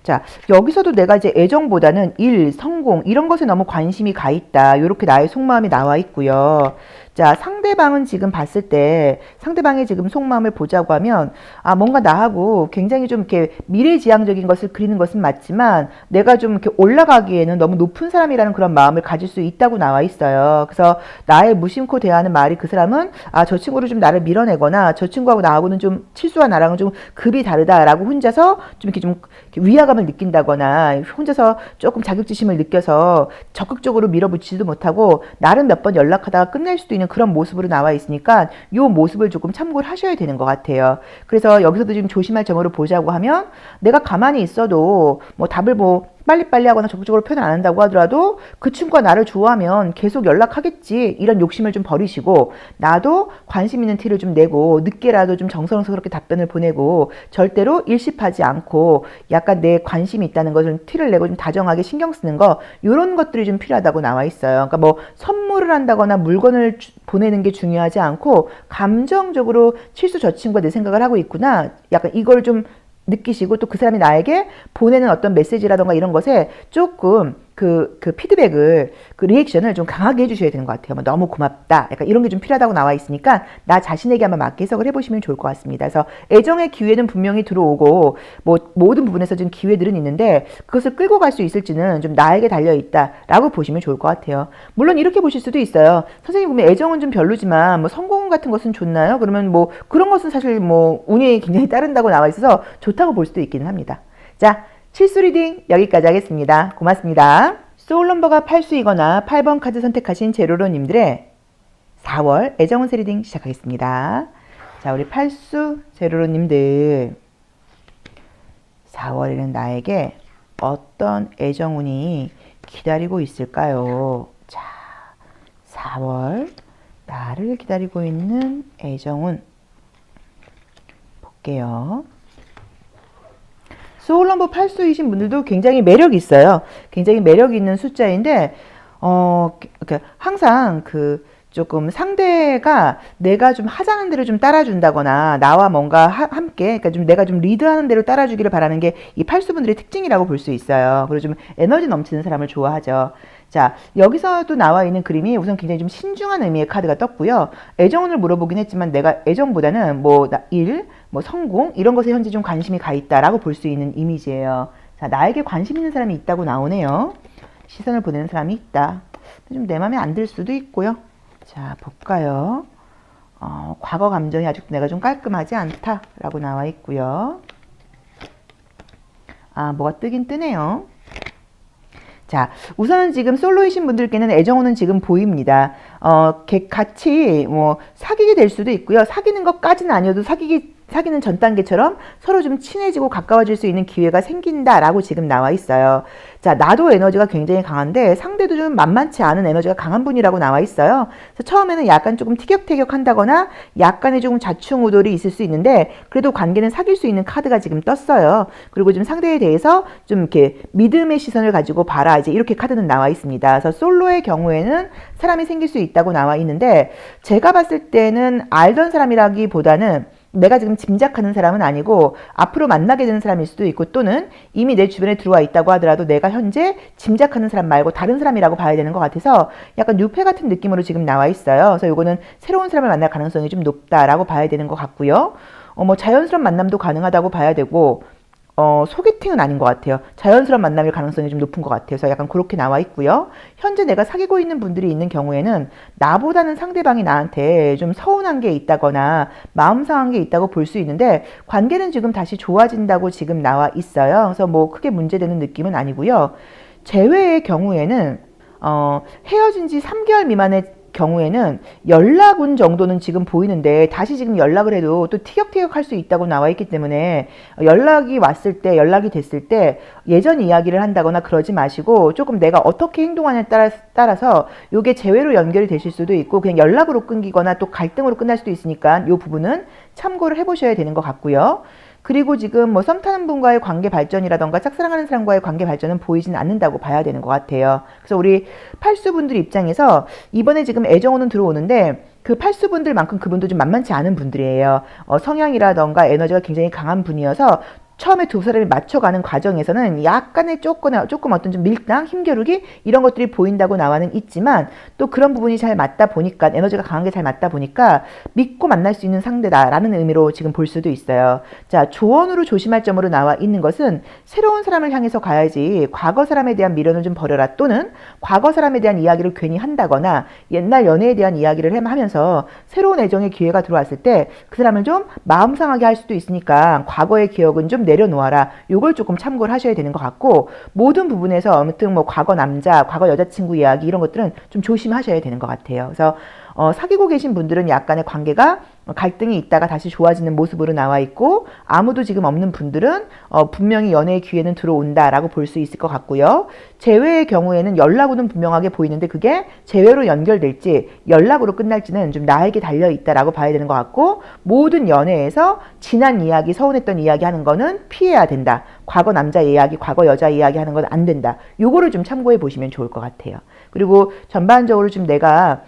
자, 여기서도 내가 이제 애정보다는 일, 성공 이런 것에 너무 관심이 가 있다, 이렇게 나의 속마음이 나와 있고요. 자, 상대방은 지금 봤을 때 상대방의 지금 속마음을 보자고 하면 뭔가 나하고 굉장히 좀 이렇게 미래지향적인 것을 그리는 것은 맞지만 내가 좀 이렇게 올라가기에는 너무 높은 사람이라는 그런 마음을 가질 수 있다고 나와 있어요. 그래서 나의 무심코 대하는 말이 그 사람은 저 친구를 좀 나를 밀어내거나 저 친구하고 나하고는 좀 칠수와 나랑은 좀 급이 다르다라고 혼자서 좀 이렇게 좀 위화감을 느낀다거나 혼자서 조금 자격지심을 느껴서 적극적으로 밀어붙이지도 못하고 나를 몇 번 연락하다가 끝낼 수도 있는 그런 모습으로 나와 있으니까 이 모습을 조금 참고를 하셔야 되는 것 같아요. 그래서 여기서도 지금 조심할 점으로 보자고 하면 내가 가만히 있어도 뭐 답을 뭐 빨리빨리 하거나 적극적으로 표현 안 한다고 하더라도 그 친구가 나를 좋아하면 계속 연락하겠지, 이런 욕심을 좀 버리시고 나도 관심 있는 티를 좀 내고 늦게라도 좀 정성스럽게 답변을 보내고 절대로 일십하지 않고 약간 내 관심이 있다는 것을 티를 내고 좀 다정하게 신경 쓰는 거, 이런 것들이 좀 필요하다고 나와 있어요. 그러니까 뭐 선물을 한다거나 물건을 보내는 게 중요하지 않고 감정적으로 실수 저 친구가 내 생각을 하고 있구나, 약간 이걸 좀 느끼시고 또 그 사람이 나에게 보내는 어떤 메시지라던가 이런 것에 조금 그 피드백을, 그 리액션을 좀 강하게 해주셔야 되는 것 같아요. 뭐 너무 고맙다, 약간 이런 게 좀 필요하다고 나와 있으니까 나 자신에게 한번 맞게 해석을 해보시면 좋을 것 같습니다. 그래서 애정의 기회는 분명히 들어오고 뭐 모든 부분에서 지금 기회들은 있는데 그것을 끌고 갈 수 있을지는 좀 나에게 달려있다라고 보시면 좋을 것 같아요. 물론 이렇게 보실 수도 있어요. 선생님 보면 애정은 좀 별로지만 뭐 성공 같은 것은 좋나요? 그러면 뭐 그런 것은 사실 뭐 운이 굉장히 따른다고 나와 있어서 좋다고 볼 수도 있기는 합니다. 자, 실수 리딩 여기까지 하겠습니다. 고맙습니다. 소울 넘버가 8수이거나 8번 카드 선택하신 제로로님들의 4월 애정운세 리딩 시작하겠습니다. 자, 우리 8수 제로로님들, 4월에는 나에게 어떤 애정운이 기다리고 있을까요? 자, 4월 나를 기다리고 있는 애정운 볼게요. 소울 넘버 8수이신 분들도 굉장히 매력이 있어요. 굉장히 매력이 있는 숫자인데, 항상 조금 상대가 내가 좀 하자는 대로 좀 따라준다거나 나와 뭔가 함께, 그러니까 좀 내가 좀 리드하는 대로 따라주기를 바라는 게 이 8수분들의 특징이라고 볼 수 있어요. 그리고 좀 에너지 넘치는 사람을 좋아하죠. 자, 여기서도 나와 있는 그림이 우선 굉장히 좀 신중한 의미의 카드가 떴고요. 애정운을 물어보긴 했지만 내가 애정보다는 뭐 일, 뭐 성공 이런 것에 현재 좀 관심이 가 있다라고 볼 수 있는 이미지예요. 자, 나에게 관심 있는 사람이 있다고 나오네요. 시선을 보내는 사람이 있다. 좀 내 맘에 안 들 수도 있고요. 자, 볼까요? 과거 감정이 아직도 내가 좀 깔끔하지 않다라고 나와 있고요. 뭐가 뜨긴 뜨네요. 자, 우선은 지금 솔로이신 분들께는 애정운은 지금 보입니다. 같이 뭐 사귀게 될 수도 있고요. 사귀는 것까지는 아니어도 사귀는 전 단계처럼 서로 좀 친해지고 가까워질 수 있는 기회가 생긴다라고 지금 나와 있어요. 자, 나도 에너지가 굉장히 강한데 상대도 좀 만만치 않은 에너지가 강한 분이라고 나와 있어요. 그래서 처음에는 약간 조금 티격태격한다거나 약간의 조금 좌충우돌이 있을 수 있는데 그래도 관계는 사귈 수 있는 카드가 지금 떴어요. 그리고 좀 상대에 대해서 좀 이렇게 믿음의 시선을 가지고 봐라, 이제 이렇게 카드는 나와 있습니다. 그래서 솔로의 경우에는 사람이 생길 수 있다고 나와 있는데 제가 봤을 때는 알던 사람이라기보다는 내가 지금 짐작하는 사람은 아니고 앞으로 만나게 되는 사람일 수도 있고 또는 이미 내 주변에 들어와 있다고 하더라도 내가 현재 짐작하는 사람 말고 다른 사람이라고 봐야 되는 것 같아서 약간 뉴페 같은 느낌으로 지금 나와 있어요. 그래서 이거는 새로운 사람을 만날 가능성이 좀 높다라고 봐야 되는 것 같고요. 뭐 자연스러운 만남도 가능하다고 봐야 되고 소개팅은 아닌 것 같아요. 자연스러운 만남일 가능성이 좀 높은 것 같아요. 그래서 약간 그렇게 나와 있고요. 현재 내가 사귀고 있는 분들이 있는 경우에는 나보다는 상대방이 나한테 좀 서운한 게 있다거나 마음 상한 게 있다고 볼 수 있는데 관계는 지금 다시 좋아진다고 지금 나와 있어요. 그래서 뭐 크게 문제되는 느낌은 아니고요. 재회의 경우에는 헤어진 지 3개월 미만의 경우에는 연락운 정도는 지금 보이는데 다시 지금 연락을 해도 또 티격태격할 수 있다고 나와 있기 때문에 연락이 왔을 때, 연락이 됐을 때 예전 이야기를 한다거나 그러지 마시고 조금 내가 어떻게 행동하냐에 따라서 이게 재회로 연결이 되실 수도 있고 그냥 연락으로 끊기거나 또 갈등으로 끝날 수도 있으니까 이 부분은 참고를 해보셔야 되는 것 같고요. 그리고 지금 뭐 썸 타는 분과의 관계 발전이라던가 짝사랑하는 사람과의 관계 발전은 보이진 않는다고 봐야 되는 것 같아요. 그래서 우리 팔수분들 입장에서 이번에 지금 애정운은 들어오는데 그 팔수분들만큼 그분도 좀 만만치 않은 분들이에요. 성향이라던가 에너지가 굉장히 강한 분이어서 처음에 두 사람이 맞춰가는 과정에서는 약간의 조금 어떤 좀 밀당, 힘겨루기 이런 것들이 보인다고 나와는 있지만 또 그런 부분이 잘 맞다 보니까 에너지가 강한 게 잘 맞다 보니까 믿고 만날 수 있는 상대다라는 의미로 지금 볼 수도 있어요. 자, 조언으로 조심할 점으로 나와 있는 것은 새로운 사람을 향해서 가야지 과거 사람에 대한 미련을 좀 버려라 또는 과거 사람에 대한 이야기를 괜히 한다거나 옛날 연애에 대한 이야기를 하면서 새로운 애정의 기회가 들어왔을 때 그 사람을 좀 마음 상하게 할 수도 있으니까 과거의 기억은 좀 내려놓아라. 요걸 조금 참고를 하셔야 되는 것 같고 모든 부분에서 아무튼 뭐 과거 남자, 과거 여자친구 이야기 이런 것들은 좀 조심하셔야 되는 것 같아요. 그래서 사귀고 계신 분들은 약간의 관계가 갈등이 있다가 다시 좋아지는 모습으로 나와 있고, 아무도 지금 없는 분들은 분명히 연애의 기회는 들어온다라고 볼 수 있을 것 같고요. 재회의 경우에는 연락으로는 분명하게 보이는데 그게 재회로 연결될지 연락으로 끝날지는 좀 나에게 달려 있다라고 봐야 되는 것 같고, 모든 연애에서 지난 이야기, 서운했던 이야기 하는 거는 피해야 된다. 과거 남자 이야기, 과거 여자 이야기 하는 건 안 된다. 요거를 좀 참고해 보시면 좋을 것 같아요. 그리고 전반적으로 좀 내가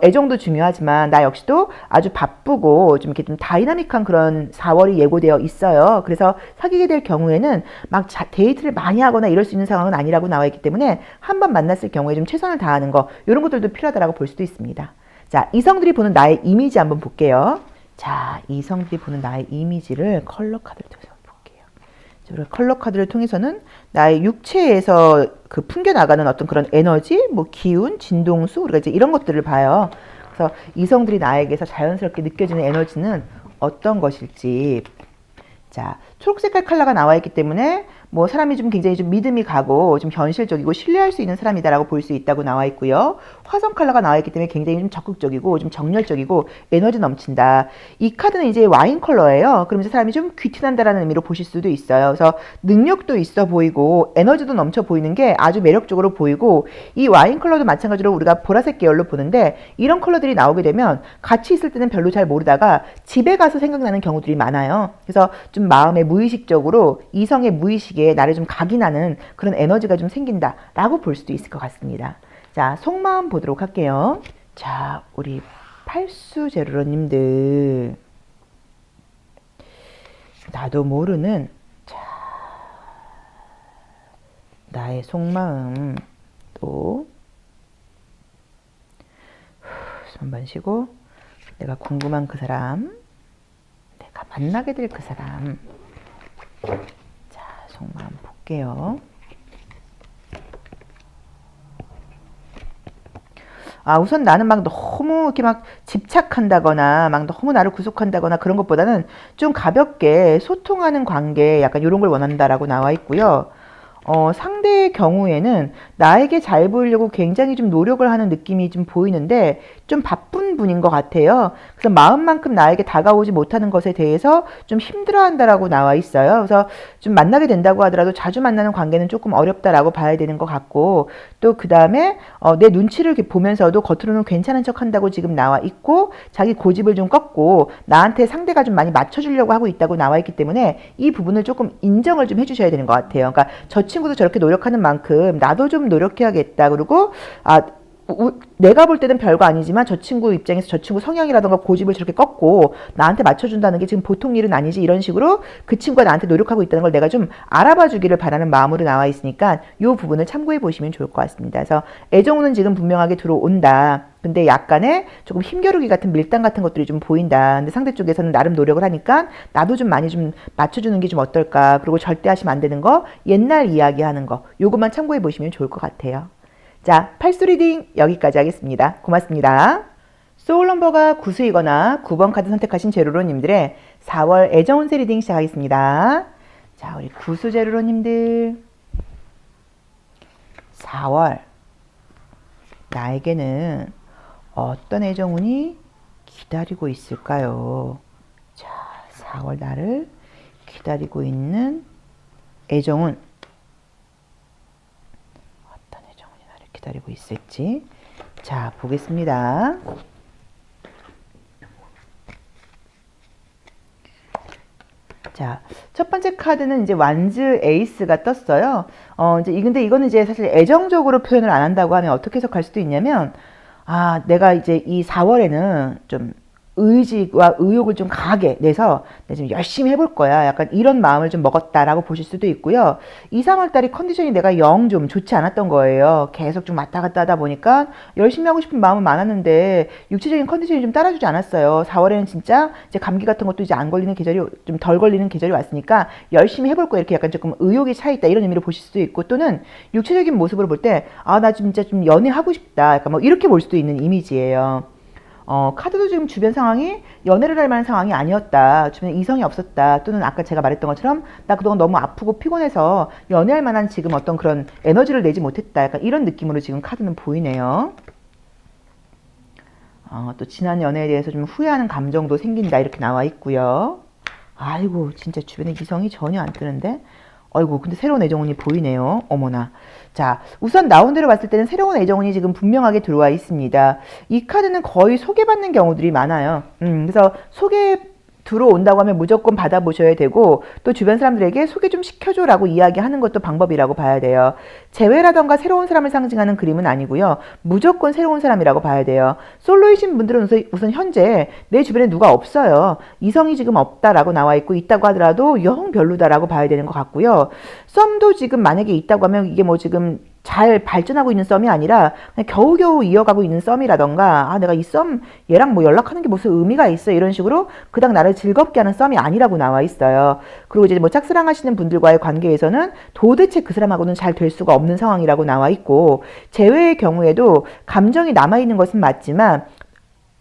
애정도 중요하지만 나 역시도 아주 바쁘고 좀 이렇게 좀 다이나믹한 그런 4월이 예고되어 있어요. 그래서 사귀게 될 경우에는 막 데이트를 많이 하거나 이럴 수 있는 상황은 아니라고 나와 있기 때문에 한 번 만났을 경우에 좀 최선을 다하는 거, 이런 것들도 필요하다고 볼 수도 있습니다. 자, 이성들이 보는 나의 이미지 한번 볼게요. 자, 이성들이 보는 나의 이미지를 컬러 카드를 통해서 볼게요. 컬러 카드를 통해서는 나의 육체에서 그 풍겨나가는 어떤 그런 에너지, 뭐 기운, 진동수, 우리가 이제 이런 것들을 봐요. 그래서 이성들이 나에게서 자연스럽게 느껴지는 에너지는 어떤 것일지. 자, 초록색깔 컬러가 나와 있기 때문에 뭐 사람이 좀 굉장히 좀 믿음이 가고 좀 현실적이고 신뢰할 수 있는 사람이다라고 볼 수 있다고 나와 있고요. 화성 컬러가 나와 있기 때문에 굉장히 좀 적극적이고 좀 정열적이고 에너지 넘친다. 이 카드는 이제 와인 컬러예요. 그럼 이제 사람이 좀 귀티난다라는 의미로 보실 수도 있어요. 그래서 능력도 있어 보이고 에너지도 넘쳐 보이는 게 아주 매력적으로 보이고, 이 와인 컬러도 마찬가지로 우리가 보라색 계열로 보는데 이런 컬러들이 나오게 되면 같이 있을 때는 별로 잘 모르다가 집에 가서 생각나는 경우들이 많아요. 그래서 좀 마음의 무의식적으로 이성의 무의식에 나를 좀 각인하는 그런 에너지가 좀 생긴다라고 볼 수도 있을 것 같습니다. 자, 속마음 보도록 할게요. 자, 우리 팔수제로로님들, 나도 모르는 나의 속마음, 또 숨 한 번 쉬고, 내가 궁금한 그 사람, 내가 만나게 될 그 사람. 자, 속마음 볼게요. 아, 우선 나는 막 너무 이렇게 막 집착한다거나 막 너무 나를 구속한다거나 그런 것보다는 좀 가볍게 소통하는 관계, 약간 이런 걸 원한다라고 나와 있고요. 상대의 경우에는 나에게 잘 보이려고 굉장히 좀 노력을 하는 느낌이 좀 보이는데 좀 바쁜 분인 것 같아요. 그래서 마음만큼 나에게 다가오지 못하는 것에 대해서 좀 힘들어한다라고 나와 있어요. 그래서 좀 만나게 된다고 하더라도 자주 만나는 관계는 조금 어렵다라고 봐야 되는 것 같고, 또 그 다음에 내 눈치를 이렇게 보면서도 겉으로는 괜찮은 척 한다고 지금 나와 있고, 자기 고집을 좀 꺾고 나한테 상대가 좀 많이 맞춰주려고 하고 있다고 나와 있기 때문에 이 부분을 조금 인정을 좀 해주셔야 되는 것 같아요. 그러니까 저 친구도 저렇게 노력하는 만큼 나도 좀 노력해야겠다. 그리고 내가 볼 때는 별거 아니지만 저 친구 입장에서 저 친구 성향이라던가 고집을 저렇게 꺾고 나한테 맞춰준다는 게 지금 보통 일은 아니지, 이런 식으로 그 친구가 나한테 노력하고 있다는 걸 내가 좀 알아봐 주기를 바라는 마음으로 나와 있으니까 이 부분을 참고해 보시면 좋을 것 같습니다. 그래서 애정우는 지금 분명하게 들어온다. 근데 약간의 조금 힘겨루기 같은 밀당 같은 것들이 좀 보인다. 근데 상대 쪽에서는 나름 노력을 하니까 나도 좀 많이 좀 맞춰주는 게 좀 어떨까. 그리고 절대 하시면 안 되는 거, 옛날 이야기 하는 거, 요것만 참고해 보시면 좋을 것 같아요. 자, 팔수 리딩 여기까지 하겠습니다. 고맙습니다. 소울 넘버가 9수이거나 9번 카드 선택하신 제로로님들의 4월 애정운세 리딩 시작하겠습니다. 자, 우리 9수 제로로님들, 4월 나에게는 어떤 애정운이 기다리고 있을까요? 자, 4월 나를 기다리고 있는 애정운, 기다리고 있을지. 자, 보겠습니다. 자, 첫 번째 카드는 이제 완즈 에이스가 떴어요. 근데 이거는 이제 사실 애정적으로 표현을 안 한다고 하면 어떻게 해석할 수도 있냐면, 내가 이제 이 4월에는 좀 의지와 의욕을 좀 강하게 내서 내가 좀 열심히 해볼 거야. 약간 이런 마음을 좀 먹었다라고 보실 수도 있고요. 2, 3월 달이 컨디션이 내가 영 좀 좋지 않았던 거예요. 계속 좀 왔다 갔다 하다 보니까 열심히 하고 싶은 마음은 많았는데 육체적인 컨디션이 좀 따라주지 않았어요. 4월에는 진짜 이제 감기 같은 것도 이제 안 걸리는 계절이, 좀 덜 걸리는 계절이 왔으니까 열심히 해볼 거야. 이렇게 약간 조금 의욕이 차 있다, 이런 의미로 보실 수도 있고, 또는 육체적인 모습으로 볼 때 나 진짜 좀 연애하고 싶다. 약간 뭐 이렇게 볼 수도 있는 이미지예요. 카드도 지금 주변 상황이 연애를 할 만한 상황이 아니었다. 주변에 이성이 없었다. 또는 아까 제가 말했던 것처럼 나 그동안 너무 아프고 피곤해서 연애할 만한 지금 어떤 그런 에너지를 내지 못했다. 약간 이런 느낌으로 지금 카드는 보이네요. 또 지난 연애에 대해서 좀 후회하는 감정도 생긴다 이렇게 나와 있고요. 아이고 진짜 주변에 이성이 전혀 안 뜨는데 아이고 근데 새로운 애정운이 보이네요. 어머나. 자 우선 나온 대로 봤을 때는 새로운 애정운이 지금 분명하게 들어와 있습니다. 이 카드는 거의 소개받는 경우들이 많아요. 그래서 소개 들어온다고 하면 무조건 받아보셔야 되고 또 주변 사람들에게 소개 좀 시켜줘라고 이야기하는 것도 방법이라고 봐야 돼요. 재회라던가 새로운 사람을 상징하는 그림은 아니고요. 무조건 새로운 사람이라고 봐야 돼요. 솔로이신 분들은 우선 현재 내 주변에 누가 없어요. 이성이 지금 없다라고 나와 있고 있다고 하더라도 영 별로다라고 봐야 되는 것 같고요. 썸도 지금 만약에 있다고 하면 이게 뭐 지금 잘 발전하고 있는 썸이 아니라 그냥 겨우겨우 이어가고 있는 썸이라던가 내가 이 썸 얘랑 뭐 연락하는 게 무슨 의미가 있어 이런 식으로 그닥 나를 즐겁게 하는 썸이 아니라고 나와 있어요. 그리고 이제 뭐 짝사랑하시는 분들과의 관계에서는 도대체 그 사람하고는 잘 될 수가 없는 상황이라고 나와 있고 재회의 경우에도 감정이 남아있는 것은 맞지만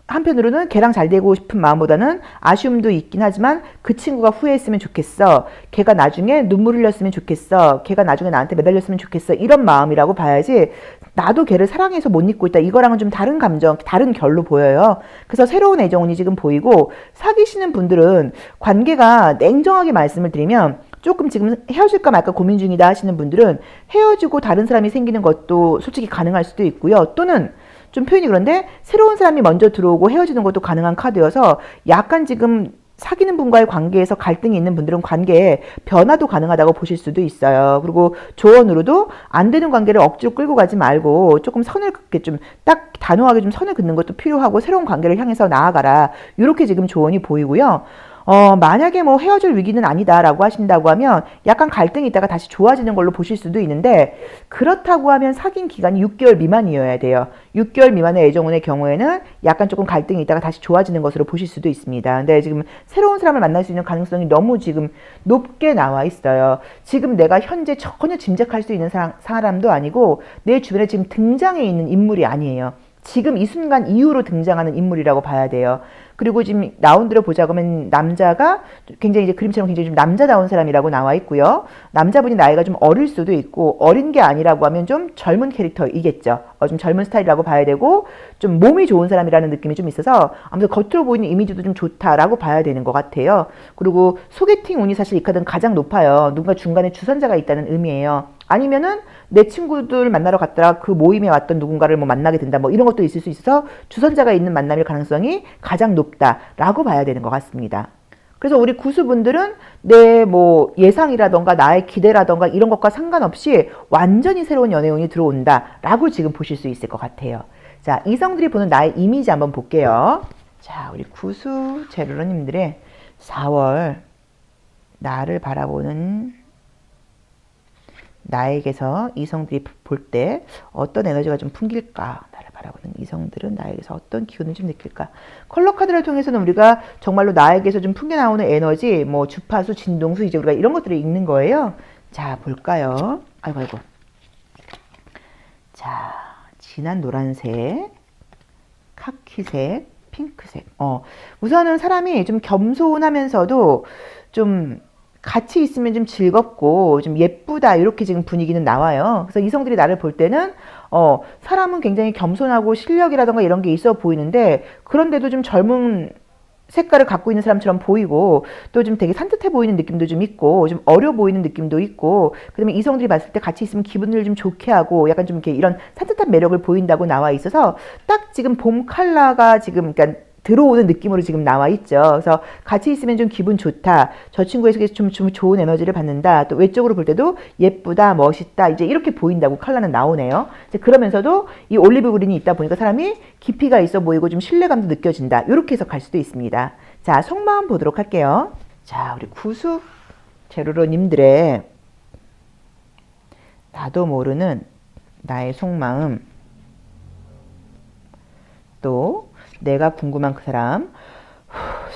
한편으로는 걔랑 잘 되고 싶은 마음보다는 아쉬움도 있긴 하지만 그 친구가 후회했으면 좋겠어. 걔가 나중에 눈물 흘렸으면 좋겠어. 걔가 나중에 나한테 매달렸으면 좋겠어. 이런 마음이라고 봐야지 나도 걔를 사랑해서 못 잊고 있다. 이거랑은 좀 다른 감정, 다른 결로 보여요. 그래서 새로운 애정운이 지금 보이고 사귀시는 분들은 관계가 냉정하게 말씀을 드리면 조금 지금 헤어질까 말까 고민 중이다 하시는 분들은 헤어지고 다른 사람이 생기는 것도 솔직히 가능할 수도 있고요. 또는 좀 표현이 그런데 새로운 사람이 먼저 들어오고 헤어지는 것도 가능한 카드여서 약간 지금 사귀는 분과의 관계에서 갈등이 있는 분들은 관계에 변화도 가능하다고 보실 수도 있어요. 그리고 조언으로도 안 되는 관계를 억지로 끌고 가지 말고 조금 선을 긋게 좀 딱 단호하게 좀 선을 긋는 것도 필요하고 새로운 관계를 향해서 나아가라. 이렇게 지금 조언이 보이고요. 만약에 뭐 헤어질 위기는 아니다라고 하신다고 하면 약간 갈등이 있다가 다시 좋아지는 걸로 보실 수도 있는데 그렇다고 하면 사귄 기간이 6개월 미만이어야 돼요. 6개월 미만의 애정운의 경우에는 약간 조금 갈등이 있다가 다시 좋아지는 것으로 보실 수도 있습니다. 근데 지금 새로운 사람을 만날 수 있는 가능성이 너무 지금 높게 나와 있어요. 지금 내가 현재 전혀 짐작할 수 있는 사람도 아니고 내 주변에 지금 등장해 있는 인물이 아니에요. 지금 이 순간 이후로 등장하는 인물이라고 봐야 돼요. 그리고 지금 나온 대로 보자고 하면 남자가 굉장히 이제 그림처럼 굉장히 좀 남자다운 사람이라고 나와 있고요. 남자분이 나이가 좀 어릴 수도 있고 어린 게 아니라고 하면 좀 젊은 캐릭터이겠죠. 좀 젊은 스타일이라고 봐야 되고 좀 몸이 좋은 사람이라는 느낌이 좀 있어서 아무튼 겉으로 보이는 이미지도 좀 좋다라고 봐야 되는 것 같아요. 그리고 소개팅 운이 사실 이 카드는 가장 높아요. 누군가 중간에 주선자가 있다는 의미예요. 아니면은 내 친구들 만나러 갔다가 그 모임에 왔던 누군가를 뭐 만나게 된다 뭐 이런 것도 있을 수 있어서 주선자가 있는 만남일 가능성이 가장 높다라고 봐야 되는 것 같습니다. 그래서 우리 구수분들은 내 뭐 예상이라던가 나의 기대라던가 이런 것과 상관없이 완전히 새로운 연애운이 들어온다라고 지금 보실 수 있을 것 같아요. 자, 이성들이 보는 나의 이미지 한번 볼게요. 자, 우리 구수 제로로님들의 4월 나를 바라보는 나에게서 이성들이 볼 때 어떤 에너지가 좀 풍길까? 나를 바라보는 이성들은 나에게서 어떤 기운을 좀 느낄까? 컬러 카드를 통해서는 우리가 정말로 나에게서 좀 풍겨 나오는 에너지, 뭐 주파수, 진동수, 이제 우리가 이런 것들이 있는 거예요. 자, 볼까요? 아이고. 자, 진한 노란색, 카키색, 핑크색. 우선은 사람이 좀 겸손하면서도 좀 같이 있으면 좀 즐겁고 좀 예쁘다 이렇게 지금 분위기는 나와요. 그래서 이성들이 나를 볼 때는 사람은 굉장히 겸손하고 실력이라던가 이런 게 있어 보이는데 그런데도 좀 젊은 색깔을 갖고 있는 사람처럼 보이고 또 좀 되게 산뜻해 보이는 느낌도 좀 있고 좀 어려 보이는 느낌도 있고 그다음에 이성들이 봤을 때 같이 있으면 기분을 좀 좋게 하고 약간 좀 이렇게 이런 산뜻한 매력을 보인다고 나와 있어서 딱 지금 봄 컬러가 지금 그러니까 들어오는 느낌으로 지금 나와 있죠. 그래서 같이 있으면 좀 기분 좋다. 저 친구에게 좀 좋은 에너지를 받는다. 또 외적으로 볼 때도 예쁘다, 멋있다. 이제 이렇게 보인다고 컬러는 나오네요. 이제 그러면서도 이 올리브 그린이 있다 보니까 사람이 깊이가 있어 보이고 좀 신뢰감도 느껴진다. 이렇게 해석할 수도 있습니다. 자, 속마음 보도록 할게요. 자, 우리 구수 제로로님들의 나도 모르는 나의 속마음 또 내가 궁금한 그 사람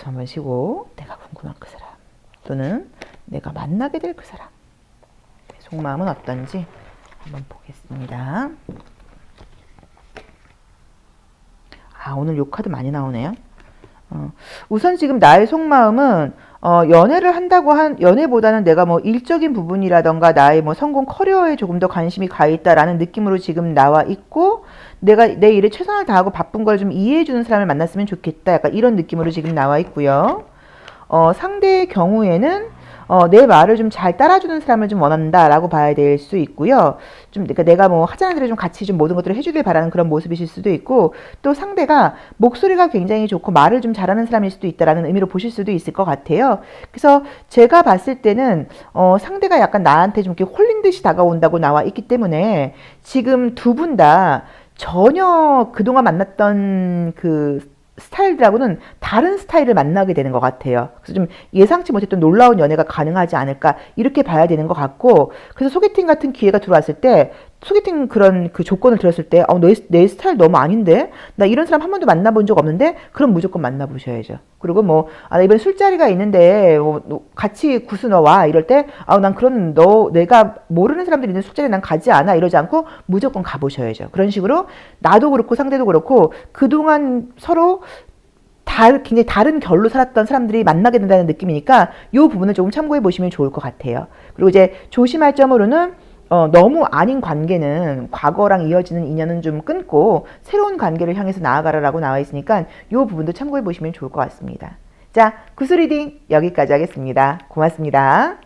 한번 쉬고 내가 궁금한 그 사람 또는 내가 만나게 될 그 사람 속마음은 어떤지 한번 보겠습니다. 오늘 요 카드 많이 나오네요. 우선 지금 나의 속마음은 연애를 한다고 연애보다는 내가 뭐 일적인 부분이라던가 나의 뭐 성공 커리어에 조금 더 관심이 가 있다라는 느낌으로 지금 나와 있고 내가 내 일에 최선을 다하고 바쁜 걸 좀 이해해주는 사람을 만났으면 좋겠다. 약간 이런 느낌으로 지금 나와 있고요. 상대의 경우에는 내 말을 좀 잘 따라주는 사람을 좀 원한다라고 봐야 될 수 있고요. 좀 그러니까 내가 뭐 하자는 대로 좀 같이 좀 모든 것들을 해주길 바라는 그런 모습이실 수도 있고, 또 상대가 목소리가 굉장히 좋고 말을 좀 잘하는 사람일 수도 있다라는 의미로 보실 수도 있을 것 같아요. 그래서 제가 봤을 때는 상대가 약간 나한테 좀 이렇게 홀린 듯이 다가온다고 나와 있기 때문에 지금 두 분 다 전혀 그동안 만났던 그 스타일들하고는 다른 스타일을 만나게 되는 것 같아요. 그래서 좀 예상치 못했던 놀라운 연애가 가능하지 않을까 이렇게 봐야 되는 것 같고, 그래서 소개팅 같은 기회가 들어왔을 때 소개팅 그런 그 조건을 들었을 때 내 스타일 너무 아닌데 나 이런 사람 한 번도 만나본 적 없는데 그럼 무조건 만나보셔야죠. 그리고 뭐 이번 술자리가 있는데 같이 구수 너와 이럴 때 난 그런 내가 모르는 사람들이 있는 술자리에 난 가지 않아 이러지 않고 무조건 가보셔야죠. 그런 식으로 나도 그렇고 상대도 그렇고 그동안 서로 굉장히 다른 결로 살았던 사람들이 만나게 된다는 느낌이니까 이 부분을 조금 참고해 보시면 좋을 것 같아요. 그리고 이제 조심할 점으로는 너무 아닌 관계는 과거랑 이어지는 인연은 좀 끊고 새로운 관계를 향해서 나아가라라고 나와 있으니까 이 부분도 참고해 보시면 좋을 것 같습니다. 자, 구슬리딩 여기까지 하겠습니다. 고맙습니다.